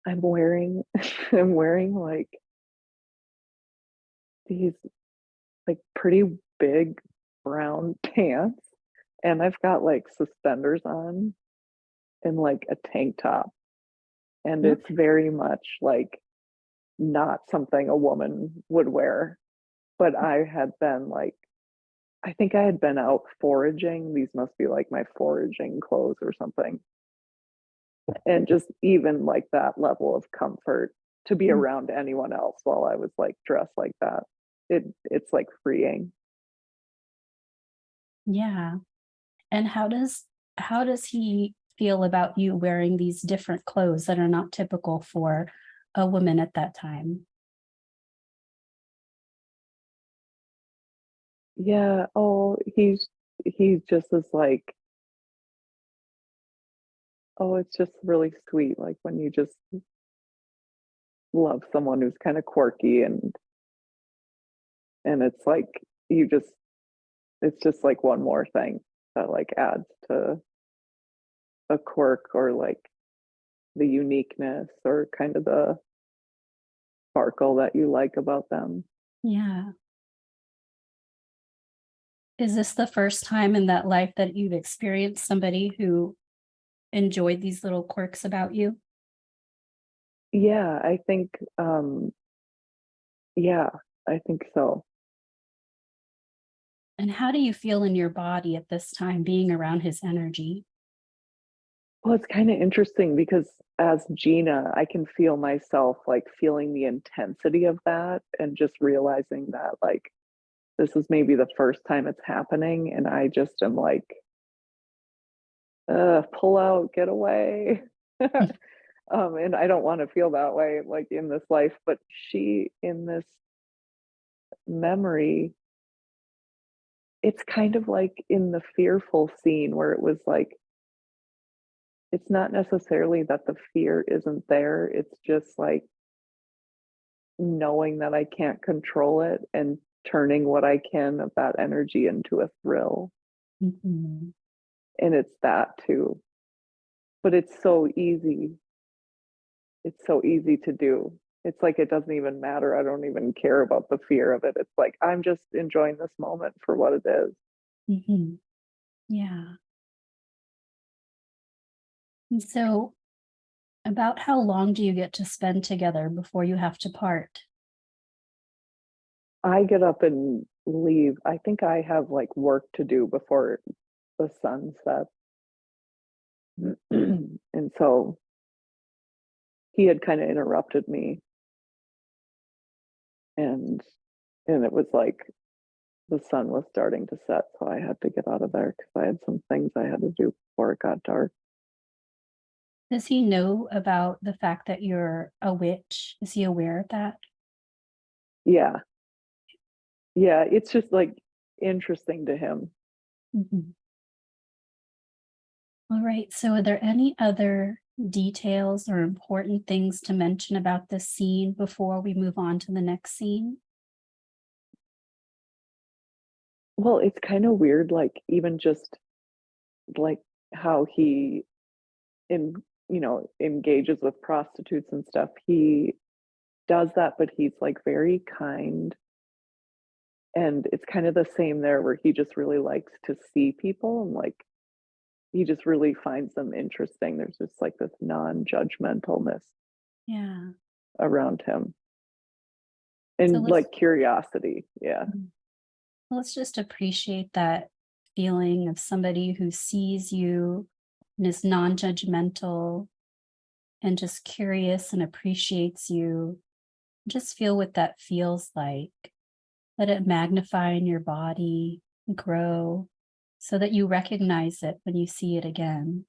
I'm wearing I'm wearing like these like pretty big brown pants, and I've got like suspenders on and like a tank top, and it's very much like not something a woman would wear. But I think I had been out foraging. These must be like my foraging clothes or something. And just even like that level of comfort to be around anyone else while I was like dressed like that. It's like freeing. Yeah. And how does he feel about you wearing these different clothes that are not typical for a woman at that time? Yeah. Oh, he's just as like, oh, it's just really sweet. Like when you just love someone who's kind of quirky and it's like you just it's just like one more thing that like adds to a quirk or like the uniqueness or kind of the sparkle that you like about them. Yeah. Is this the first time in that life that you've experienced somebody who enjoyed these little quirks about you? Yeah, I think yeah, I think so. And how do you feel in your body at this time being around his energy? Well, it's kind of interesting because as Gina, I can feel myself like feeling the intensity of that and just realizing that like this is maybe the first time it's happening and I just am like pull out, get away. And I don't want to feel that way like in this life, but she in this memory, it's kind of like in the fearful scene where it was like it's not necessarily that the fear isn't there, it's just like knowing that I can't control it and turning what I can of that energy into a thrill. Mm-hmm. And it's that too. But it's so easy. It's so easy to do. It's like it doesn't even matter. I don't even care about the fear of it. It's like I'm just enjoying this moment for what it is. Mm-hmm. Yeah. And so, about how long do you get to spend together before you have to part? I get up and leave. I think I have like work to do before the sun sets. And so he had kind of interrupted me and it was like the sun was starting to set, so I had to get out of there because I had some things I had to do before it got dark. Does he know about the fact that you're a witch? Is he aware of that? Yeah. Yeah, it's just like interesting to him. Mm-hmm. All right. So, are there any other details or important things to mention about this scene before we move on to the next scene? Well, it's kind of weird, like even just like how he in engages with prostitutes and stuff. He does that, but he's like very kind. And it's kind of the same there where he just really likes to see people and like he just really finds them interesting. There's just like this non-judgmentalness Yeah. around him So and like curiosity. Yeah. let's just appreciate that feeling of somebody who sees you and is non-judgmental and just curious and appreciates you. Just feel what that feels like. Let it magnify in your body, grow, so that you recognize it when you see it again.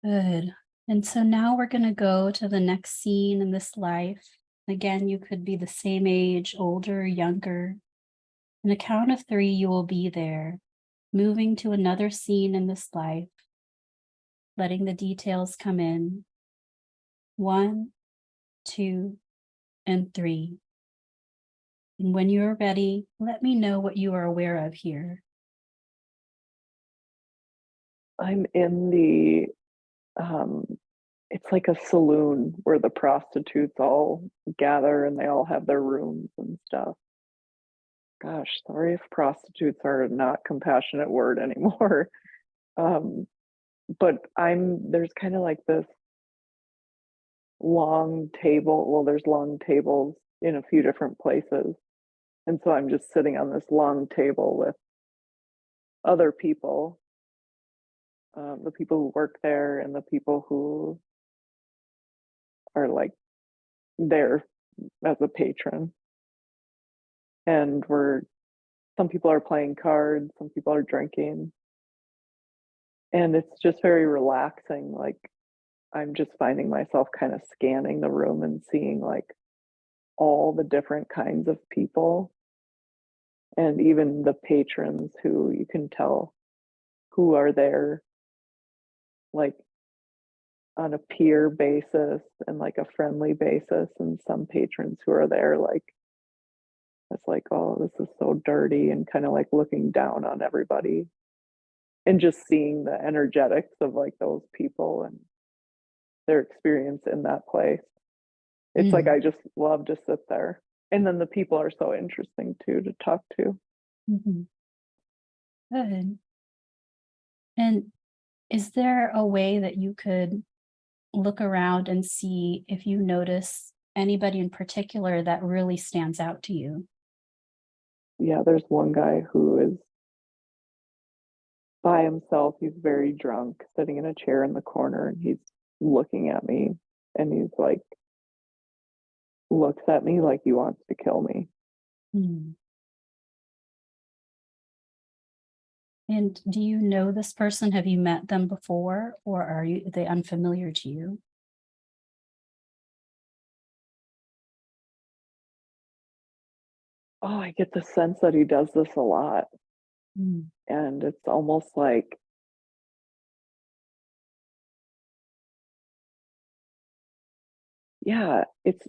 Good. And so now we're going to go to the next scene in this life. Again, you could be the same age, older, younger. On a count of 3, you will be there, moving to another scene in this life, letting the details come in. 1, 2, and 3. And when you are ready, let me know what you are aware of here. I'm in the it's like a saloon where the prostitutes all gather and they all have their rooms and stuff. Gosh, sorry if prostitutes are not compassionate word anymore. um but there's kind of like this long table. Well, there's long tables in a few different places. And so I'm just sitting on this long table with other people, the people who work there and the people who are like there as a patron. And some people are playing cards, some people are drinking. And it's just very relaxing. Like I'm just finding myself kind of scanning the room and seeing like all the different kinds of people and even the patrons who you can tell who are there like on a peer basis and like a friendly basis, and some patrons who are there like it's like, oh, this is so dirty, and kind of like looking down on everybody and just seeing the energetics of like those people and their experience in that place. It's like I just love to sit there. And then the people are so interesting too to talk to. Mm-hmm. Good. And is there a way that you could look around and see if you notice anybody in particular that really stands out to you? Yeah, there's one guy who is by himself. He's very drunk, sitting in a chair in the corner, and he's looking at me, and he's like, looks at me like he wants to kill me. Hmm. And do you know this person? Have you met them before, or are they unfamiliar to you? Oh, I get the sense that he does this a lot. Hmm. And it's almost like, yeah, it's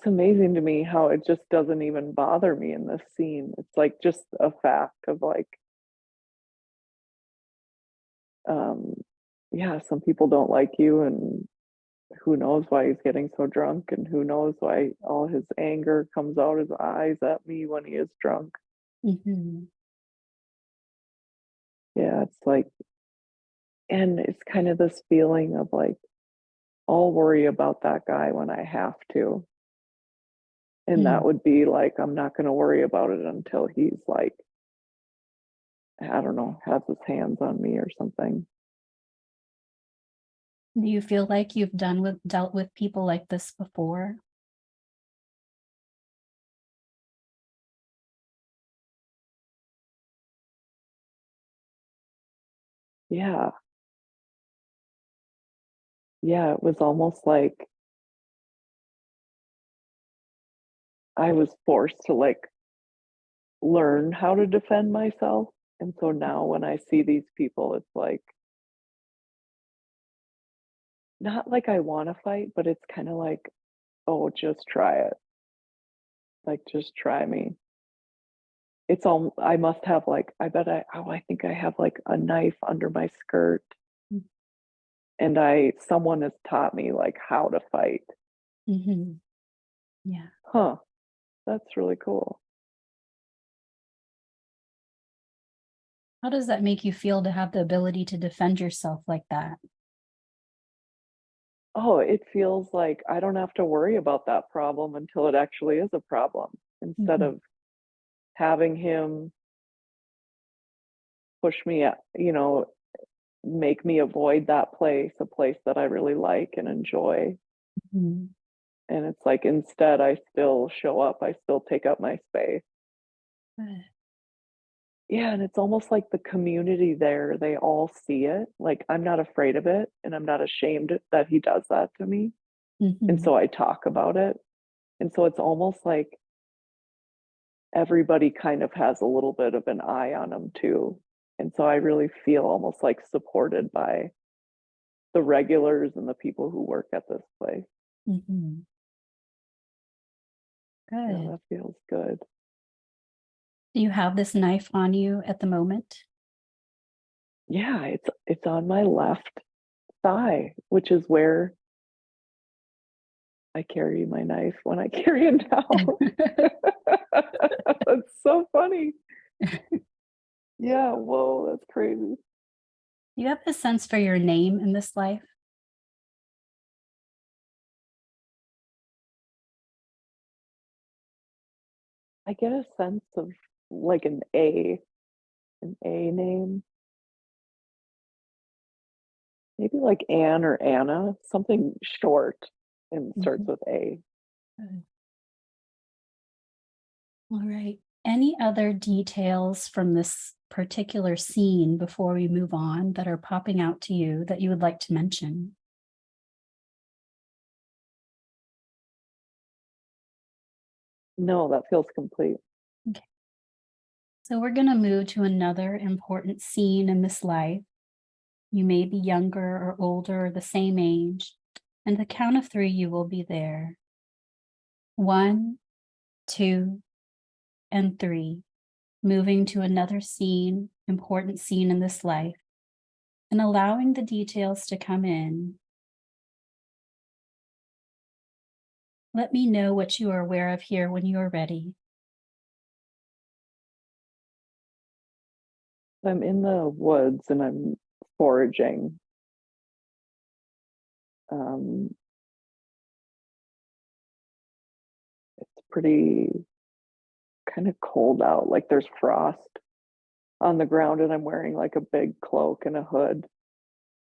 amazing to me how it just doesn't even bother me in this scene. It's like just a fact of like, um, yeah, some people don't like you, and who knows why he's getting so drunk, and who knows why all his anger comes out his eyes at me when he is drunk. Mm-hmm. Yeah, it's like, and it's kind of this feeling of like, I'll worry about that guy when I have to. And that would be like, I'm not going to worry about it until he's like, I don't know, has his hands on me or something. Do you feel like you've dealt with people like this before? Yeah. Yeah, it was almost like I was forced to like learn how to defend myself. And so now when I see these people, it's like not like I want to fight, but it's kind of like, oh, just try it. Like, just try me. It's all, I must have like, I think I have like a knife under my skirt. And someone has taught me like how to fight. Mm-hmm. Yeah. Huh, that's really cool. How does that make you feel to have the ability to defend yourself like that? Oh, it feels like I don't have to worry about that problem until it actually is a problem instead Mm-hmm. of having him push me, make me avoid that place, a place that I really like and enjoy. Mm-hmm. And it's like instead, I still show up, I still take up my space. Good. Yeah, and it's almost like the community there, they all see it. Like I'm not afraid of it and I'm not ashamed that he does that to me. And Mm-hmm. so I talk about it. And so it's almost like everybody kind of has a little bit of an eye on him too. And so I really feel almost like supported by the regulars and the people who work at this place. Mm-hmm. Yeah, Good. that feels good. Do you have this knife on you at the moment? Yeah, it's on my left thigh, which is where I carry my knife when I carry it now. That's so funny. Yeah, whoa, that's crazy. Do you have a sense for your name in this life? I get a sense of like an A name. Maybe like Anne or Anna, something short and starts Mhm. with A. Good. All right. Any other details from this particular scene before we move on that are popping out to you that you would like to mention? No, that feels complete. Okay. So we're going to move to another important scene in this life. You may be younger or older or the same age, and the count of three, you will be there. 1, 2, and 3. Moving to another scene, important scene in this life, and allowing the details to come in. Let me know what you are aware of here when you are ready. I'm in the woods and I'm foraging. Um, it's pretty kind of cold out, like there's frost on the ground, and I'm wearing like a big cloak and a hood.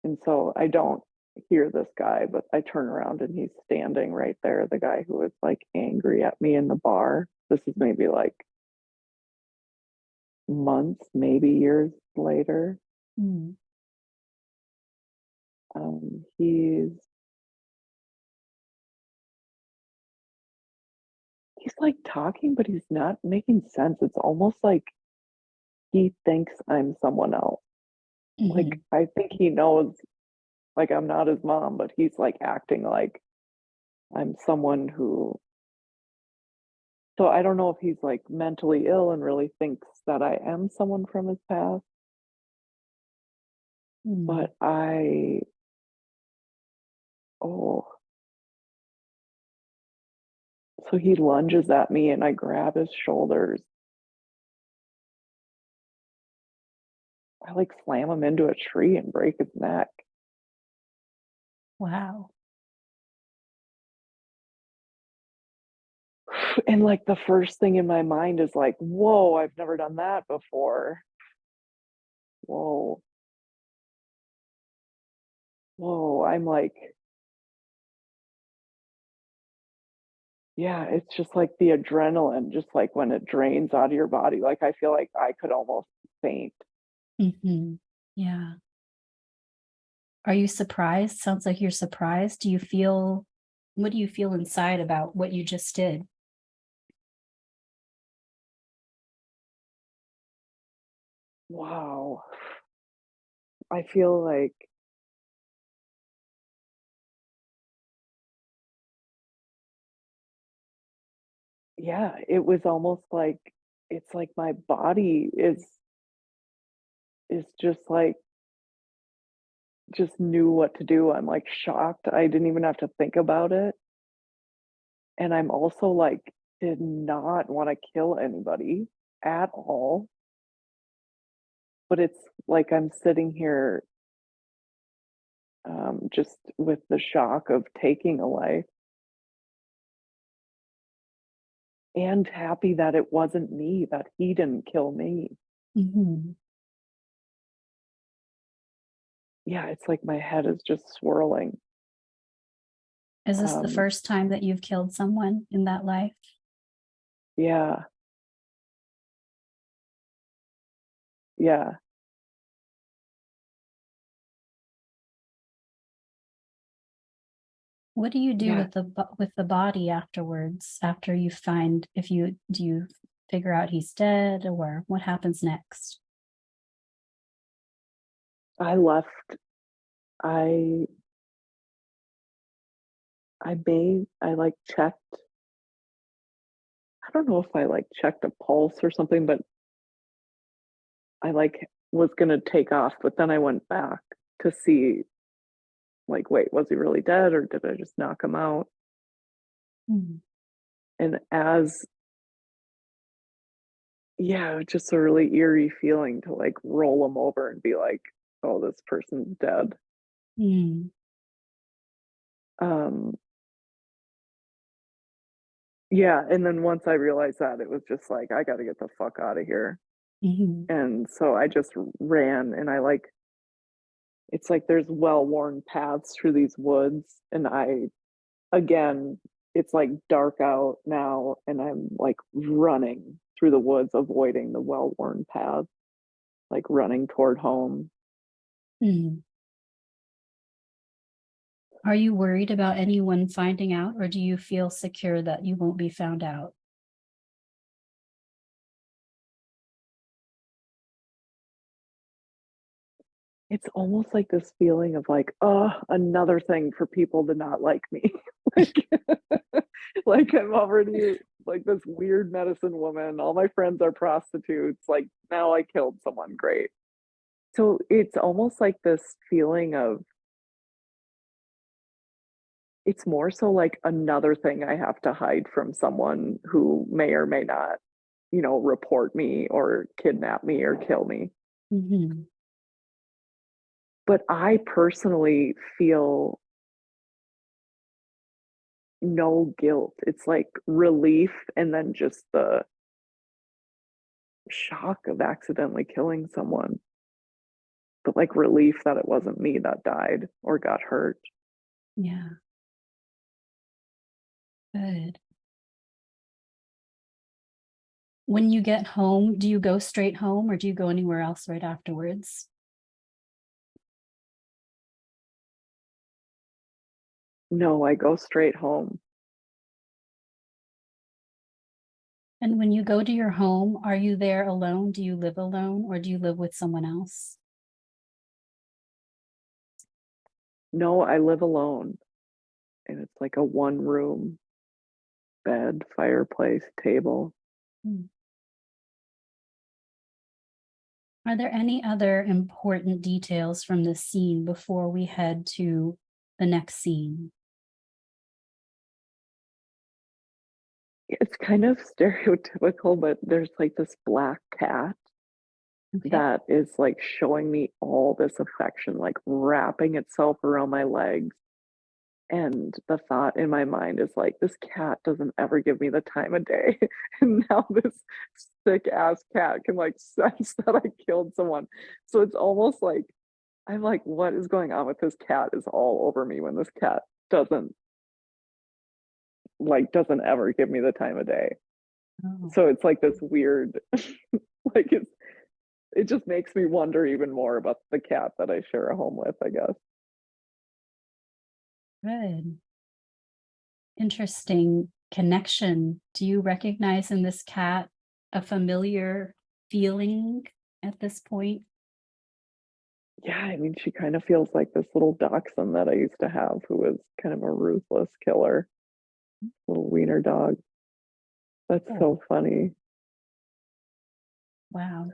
And so I don't hear this guy, but I turn around and he's standing right there, the guy who was like angry at me in the bar. This is maybe like months, maybe years later. Mm. He's like talking, but he's not making sense. It's almost like he thinks I'm someone else. Like Mm-hmm. I think he knows like I'm not his mom, but he's like acting like I'm someone who, so I don't know if he's like mentally ill and really thinks that I am someone from his past, Mm. but oh, so he lunges at me and I grab his shoulders. I like slam him into a tree and break his neck. Wow. And like the first thing in my mind is like, whoa, I've never done that before. Whoa. whoa, I'm like, yeah, it's just like the adrenaline, just like when it drains out of your body. Like I feel like I could almost faint. Yeah. Are you surprised? Sounds like you're surprised. What do you feel inside about what you just did? Wow. I feel like, yeah, it was almost like it's like my body is just like just knew what to do. I'm like shocked. I didn't even have to think about it. And I'm also like did not want to kill anybody at all. But it's like I'm sitting here just with the shock of taking a life and happy that it wasn't me, that he didn't kill me. Mhm. Yeah, it's like my head is just swirling. Is this the Um, first time that you've killed someone in that life? yeah, yeah, What do you do yeah. with the body afterwards? After you find if you do you figure out he's dead or what happens next? I left. I I like checked. I don't know if I like checked a pulse or something, but I like was gonna take off, but then I went back to see like, wait, was he really dead or did I just knock him out? Mm. And as yeah, just a really eerie feeling to like roll him over and be like, oh, this person's dead. Mm. Um, yeah, and then once I realized that, it was just like, I got to get the fuck out of here. Mhm. And so I just ran and I like, it's like there's well worn paths through these woods. And again, it's like dark out now and I'm like running through the woods, avoiding the well worn paths, like running toward home. Mm. Are you worried about anyone finding out, or do you feel secure that you won't be found out? It's almost like this feeling of like, oh, another thing for people to not like me. like, like I'm already like this weird medicine woman. All my friends are prostitutes. Like now I killed someone. Great. So it's almost like this feeling of it's more so like another thing I have to hide from someone who may or may not, report me or kidnap me or kill me. Mhm. But I personally feel no guilt. It's like relief and then just the shock of accidentally killing someone, but like relief that it wasn't me that died or got hurt. Yeah, good. When you get home, do you go straight home or do you go anywhere else right afterwards? No, I go straight home. And when you go to your home, are you there alone? Do you live alone or do you live with someone else? No, I live alone and it's like a one room bed, fireplace, table. Hmm. Are there any other important details from this scene before we head to the next scene? It's kind of stereotypical, but there's like this black cat Okay. that is like showing me all this affection, like wrapping itself around my legs. And the thought in my mind is like, this cat doesn't ever give me the time of day. And now this sick ass cat can like sense that I killed someone. So it's almost like I'm like, what is going on with this cat is all over me when this cat doesn't doesn't ever give me the time of day. Oh, So it's like this weird, like it just makes me wonder even more about the cat that I share a home with, I guess. good. Interesting connection. Do you recognize in this cat a familiar feeling at this point? Yeah, I mean, she kind of feels like this little dachshund that I used to have who was kind of a ruthless killer, little wiener dog. That's Oh, so funny. wow.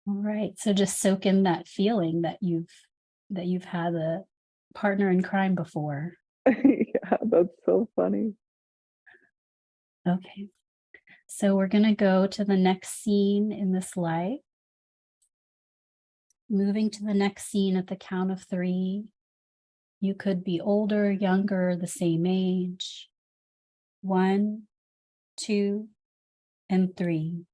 All right. So just soak in that feeling that you've had a partner in crime before. Yeah, that's so funny. Okay. So we're going to go to the next scene in this life. Moving to the next scene at the count of 3. You could be older, younger, the same age. 1, 2, and 3.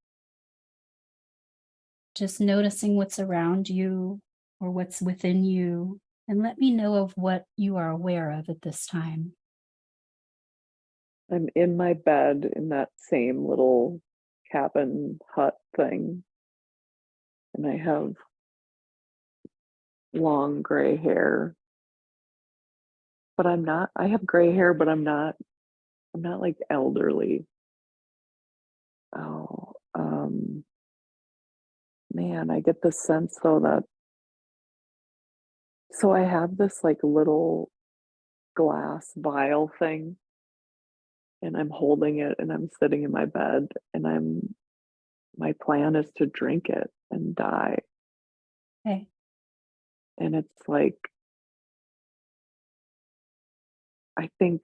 Just noticing what's around you or what's within you, and let me know of what you are aware of at this time. I'm in my bed in that same little cabin hut thing, and I have long gray hair. But I have gray hair, but I'm not like elderly. Oh, man, I get the sense though that so I have this like little glass vial thing and I'm holding it and I'm sitting in my bed and my plan is to drink it and die. Okay. And it's like I think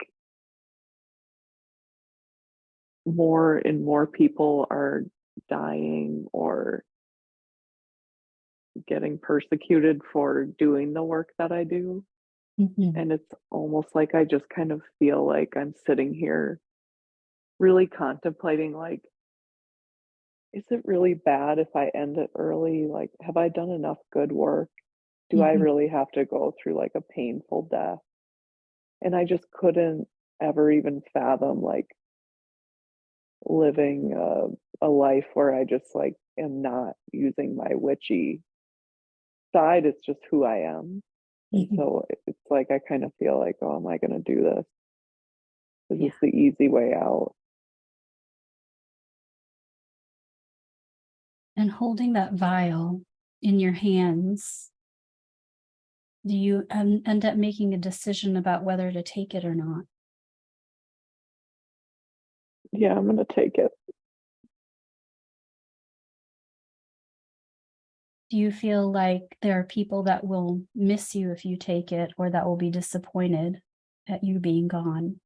more and more people are dying or getting persecuted for doing the work that I do. Mhm. And it's almost like I just kind of feel like I'm sitting here really contemplating like, is it really bad if I end it early? Like, have I done enough good work? Do I Mhm. really have to go through like a painful death? And I just couldn't ever even fathom like living a life where I just like am not using my witchy side. It's just who I am. And Mhm. so it's like I kind of feel like, oh, am I going to do this? Is Yeah. this the easy way out? And holding that vial in your hands, do you end up making a decision about whether to take it or not? Yeah, I'm going to take it. Do you feel like there are people that will miss you if you take it or that will be disappointed at you being gone?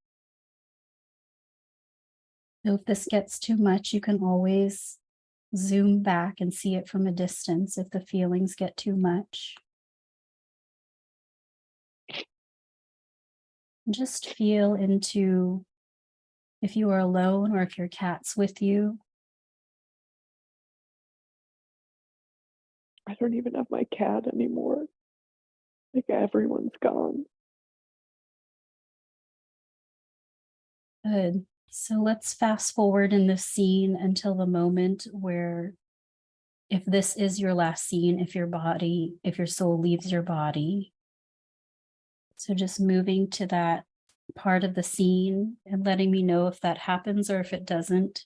So if this gets too much, you can always zoom back and see it from a distance if the feelings get too much. Just feel into if you are alone or if your cat's with you. I don't even have my cat anymore. Like everyone's gone. Good. So let's fast forward in this scene until the moment where, if this is your last scene, if your soul leaves your body. So just moving to that part of the scene and letting me know if that happens or if it doesn't.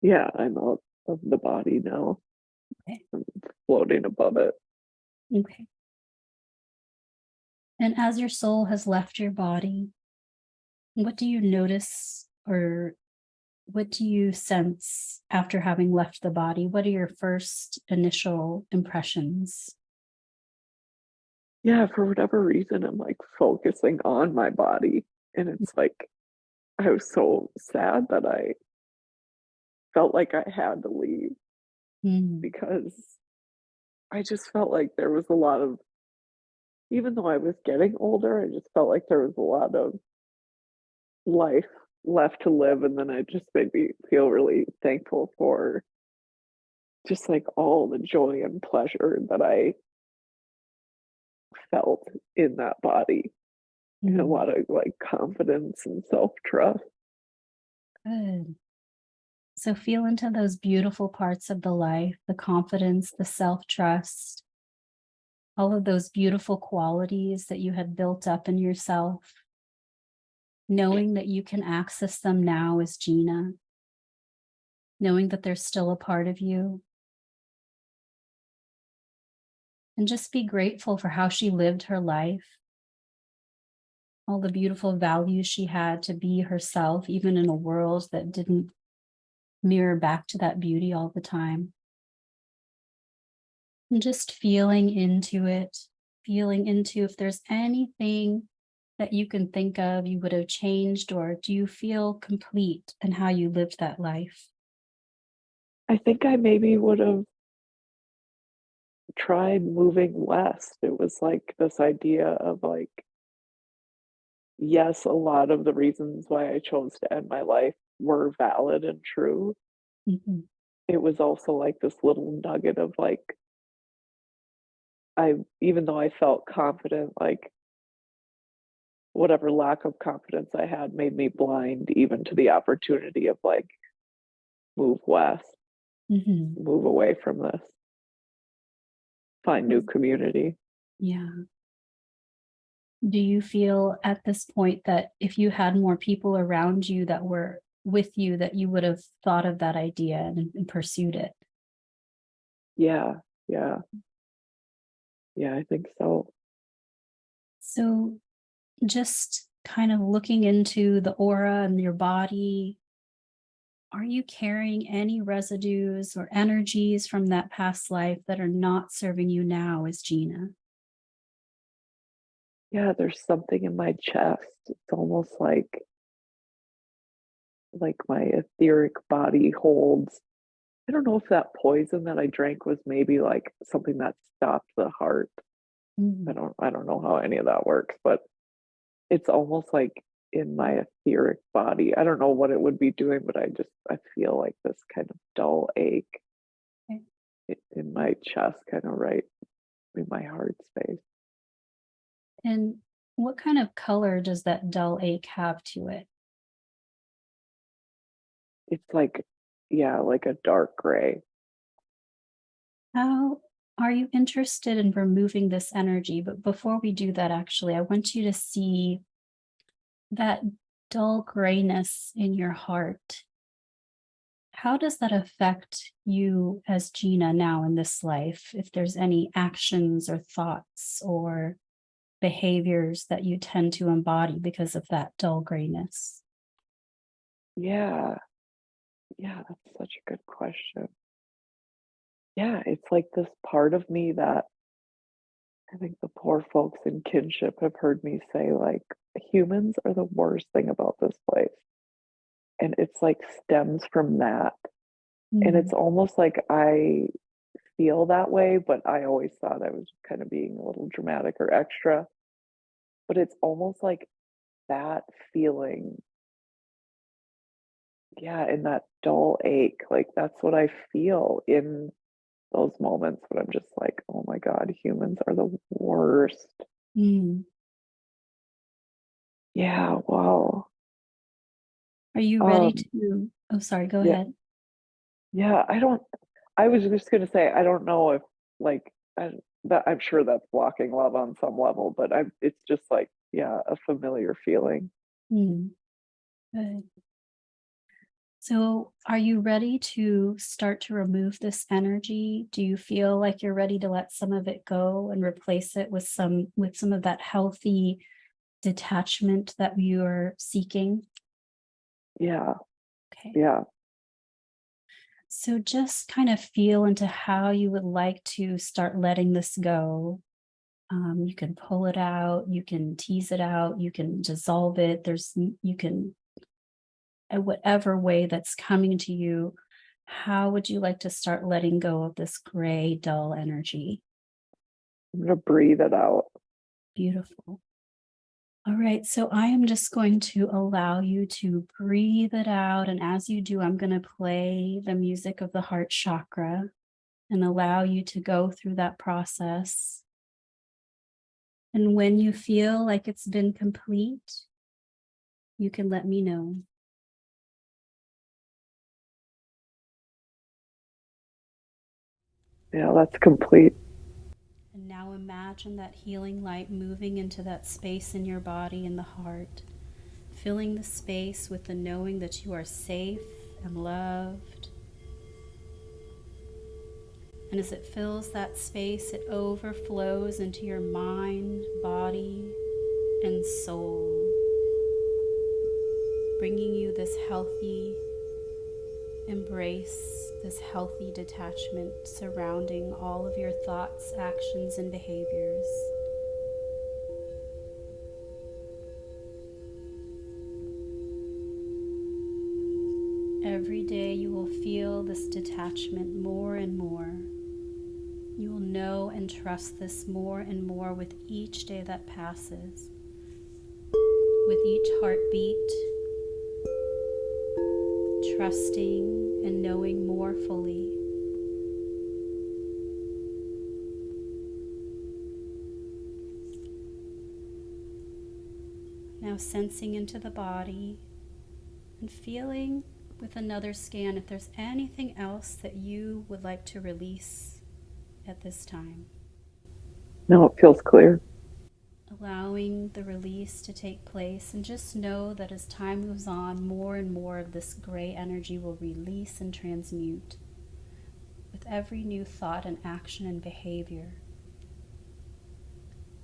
Yeah, I'm out of the body now. Okay. I'm floating above it. Okay. And as your soul has left your body, what do you notice or what do you sense after having left the body? What are your first initial impressions? Yeah, for whatever reason, I'm like focusing on my body. And it's like, I was so sad that I felt like I had to leave Mm. because I just felt like there was a lot of, even though I was getting older, I just felt like there was a lot of life left to live. And then it just made me feel really thankful for just like all the joy and pleasure that I felt in that body, and a Mm, lot of like confidence and self-trust. good. So feel into those beautiful parts of the life, the confidence, the self-trust, all of those beautiful qualities that you had built up in yourself, knowing that you can access them now as Gina, knowing that they're still a part of you. And just be grateful for how she lived her life, all the beautiful values she had to be herself, even in a world that didn't mirror back to that beauty all the time. And just feeling into it, feeling into if there's anything that you can think of you would have changed, or do you feel complete in how you lived that life? I think I maybe would have tried moving west. It was like this idea of like, yes, a lot of the reasons why I chose to end my life were valid and true. Mhm. It was also like this little nugget of like, I, even though I felt confident, like whatever lack of confidence I had made me blind even to the opportunity of like move west, Mhm. move away from this, find new community. Yeah. Do you feel at this point that if you had more people around you that were with you, that you would have thought of that idea and pursued it? Yeah, yeah, yeah, I think so. So just kind of looking into the aura and your body, are you carrying any residues or energies from that past life that are not serving you now as Gina? Yeah, there's something in my chest. It's almost like my etheric body holds. I don't know if that poison that I drank was maybe like something that stopped the heart. Mm, I don't know how any of that works, but it's almost like in my etheric body. I don't know what it would be doing, but I feel like this kind of dull ache okay. in my chest, kind of right in my heart space. And what kind of color does that dull ache have to it? It's like, yeah, like a dark gray. How are you interested in removing this energy? But before we do that, actually, I want you to see that dull grayness in your heart. How does that affect you as Gina now in this life? If there's any actions or thoughts or behaviors that you tend to embody because of that dull grayness? Yeah, yeah, that's such a good question. Yeah, it's like this part of me that I think the poor folks in kinship have heard me say, like, humans are the worst thing about this place. And it's like stems from that. And it's Mm, almost like I feel that way, but I always thought I was kind of being a little dramatic or extra. But it's almost like that feeling, yeah, and that dull ache. Like that's what I feel in those moments when I'm just like, oh my God, humans are the worst. mm. Yeah, wow. Are you ready Um, to? Oh, sorry, go yeah, ahead. yeah, I was just gonna say, I don't know if like that I'm sure that's blocking love on some level, but it's just like, yeah, a familiar feeling. Mm, good. So, are you ready to start to remove this energy? Do you feel like you're ready to let some of it go and replace it with some of that healthy detachment that you're seeking? Yeah, Okay. yeah, So just kind of feel into how you would like to start letting this go. You can pull it out, you can tease it out, you can dissolve it. You can, whatever way that's coming to you, how would you like to start letting go of this gray, dull energy? I'm gonna breathe it out. Beautiful. All right, so I am just going to allow you to breathe it out. And as you do, I'm going to play the music of the heart chakra. and allow you to go through that process. And when you feel like it's been complete, you can let me know. Yeah, that's complete. And now imagine that healing light moving into that space in your body and the heart, filling the space with the knowing that you are safe and loved. And as it fills that space, it overflows into your mind, body, and soul, bringing you this healthy embrace, this healthy detachment surrounding all of your thoughts, actions, and behaviors. Every day you will feel this detachment more and more. You will know and trust this more and more with each day that passes, with each heartbeat, trusting and knowing more fully. Now sensing into the body and feeling with another scan if there's anything else that you would like to release at this time. No, it feels clear. Allowing the release to take place, and just know that as time moves on, more and more of this gray energy will release and transmute with every new thought and action and behavior.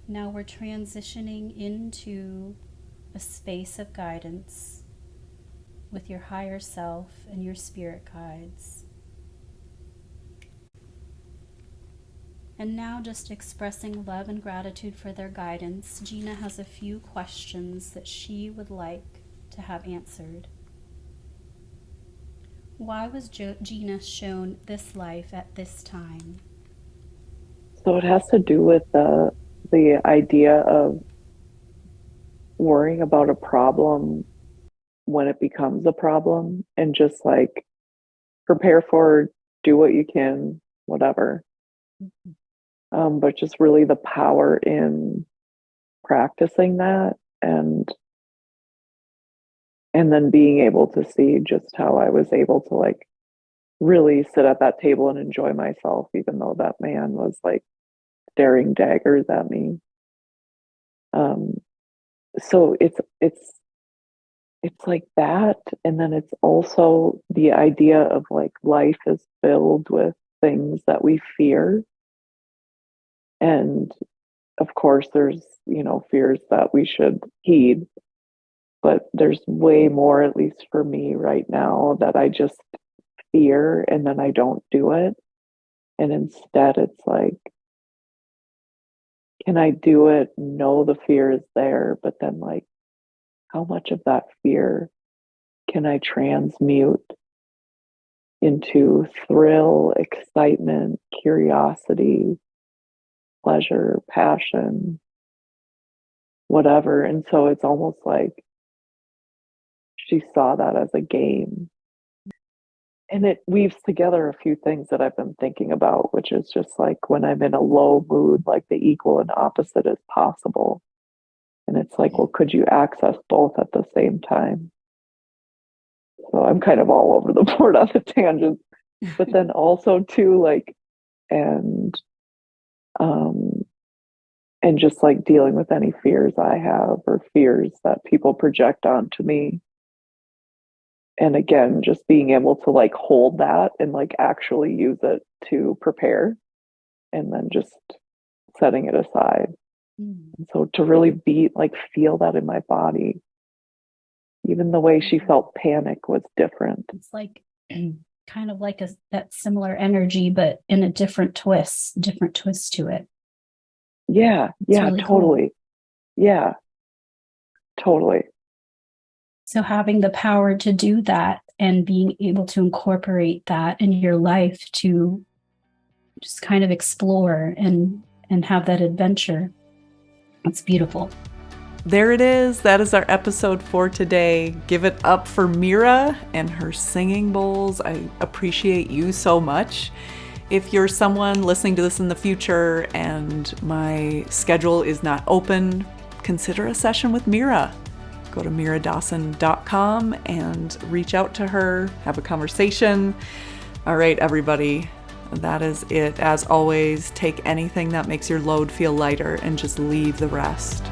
Now we're transitioning into a space of guidance with your higher self and your spirit guides. And now, just expressing love and gratitude for their guidance, Gina has a few questions that she would like to have answered. Why was Gina shown this life at this time? So it has to do with the idea of worrying about a problem when it becomes a problem, and just like prepare for, do what you can, whatever. But just really the power in practicing that, and then being able to see just how I was able to like really sit at that table and enjoy myself, even though that man was like staring daggers at me. So it's like that, and then it's also the idea of like life is filled with things that we fear, and of course there's fears that we should heed, but there's way more, at least for me right now, that I just fear and then I don't do it. And instead it's like, can I do it? Know the fear is there, but then like, how much of that fear can I transmute into thrill, excitement, curiosity, pleasure, passion, whatever? And so it's almost like she saw that as a game. And it weaves together a few things that I've been thinking about, which is just like when I'm in a low mood, like the equal and opposite is possible. And it's like, well, could you access both at the same time? So I'm kind of all over the board on the tangent, but then also too, like, and just like dealing with any fears I have or fears that people project onto me. And again, just being able to like hold that and like actually use it to prepare, and then just setting it aside. And so to really be like, feel that in my body, even the way she felt panic was different. It's like kind of like that similar energy, but in a different twist to it. Yeah, really totally. Cool. Yeah, totally. So having the power to do that and being able to incorporate that in your life to just kind of explore and have that adventure, it's beautiful. There it is. That is our episode for today. Give it up for Meera and her singing bowls. I appreciate you so much. If you're someone listening to this in the future and my schedule is not open, consider a session with Meera. Go to meeradawson.com and reach out to her, have a conversation. All right, everybody, that is it. As always, take anything that makes your load feel lighter and just leave the rest.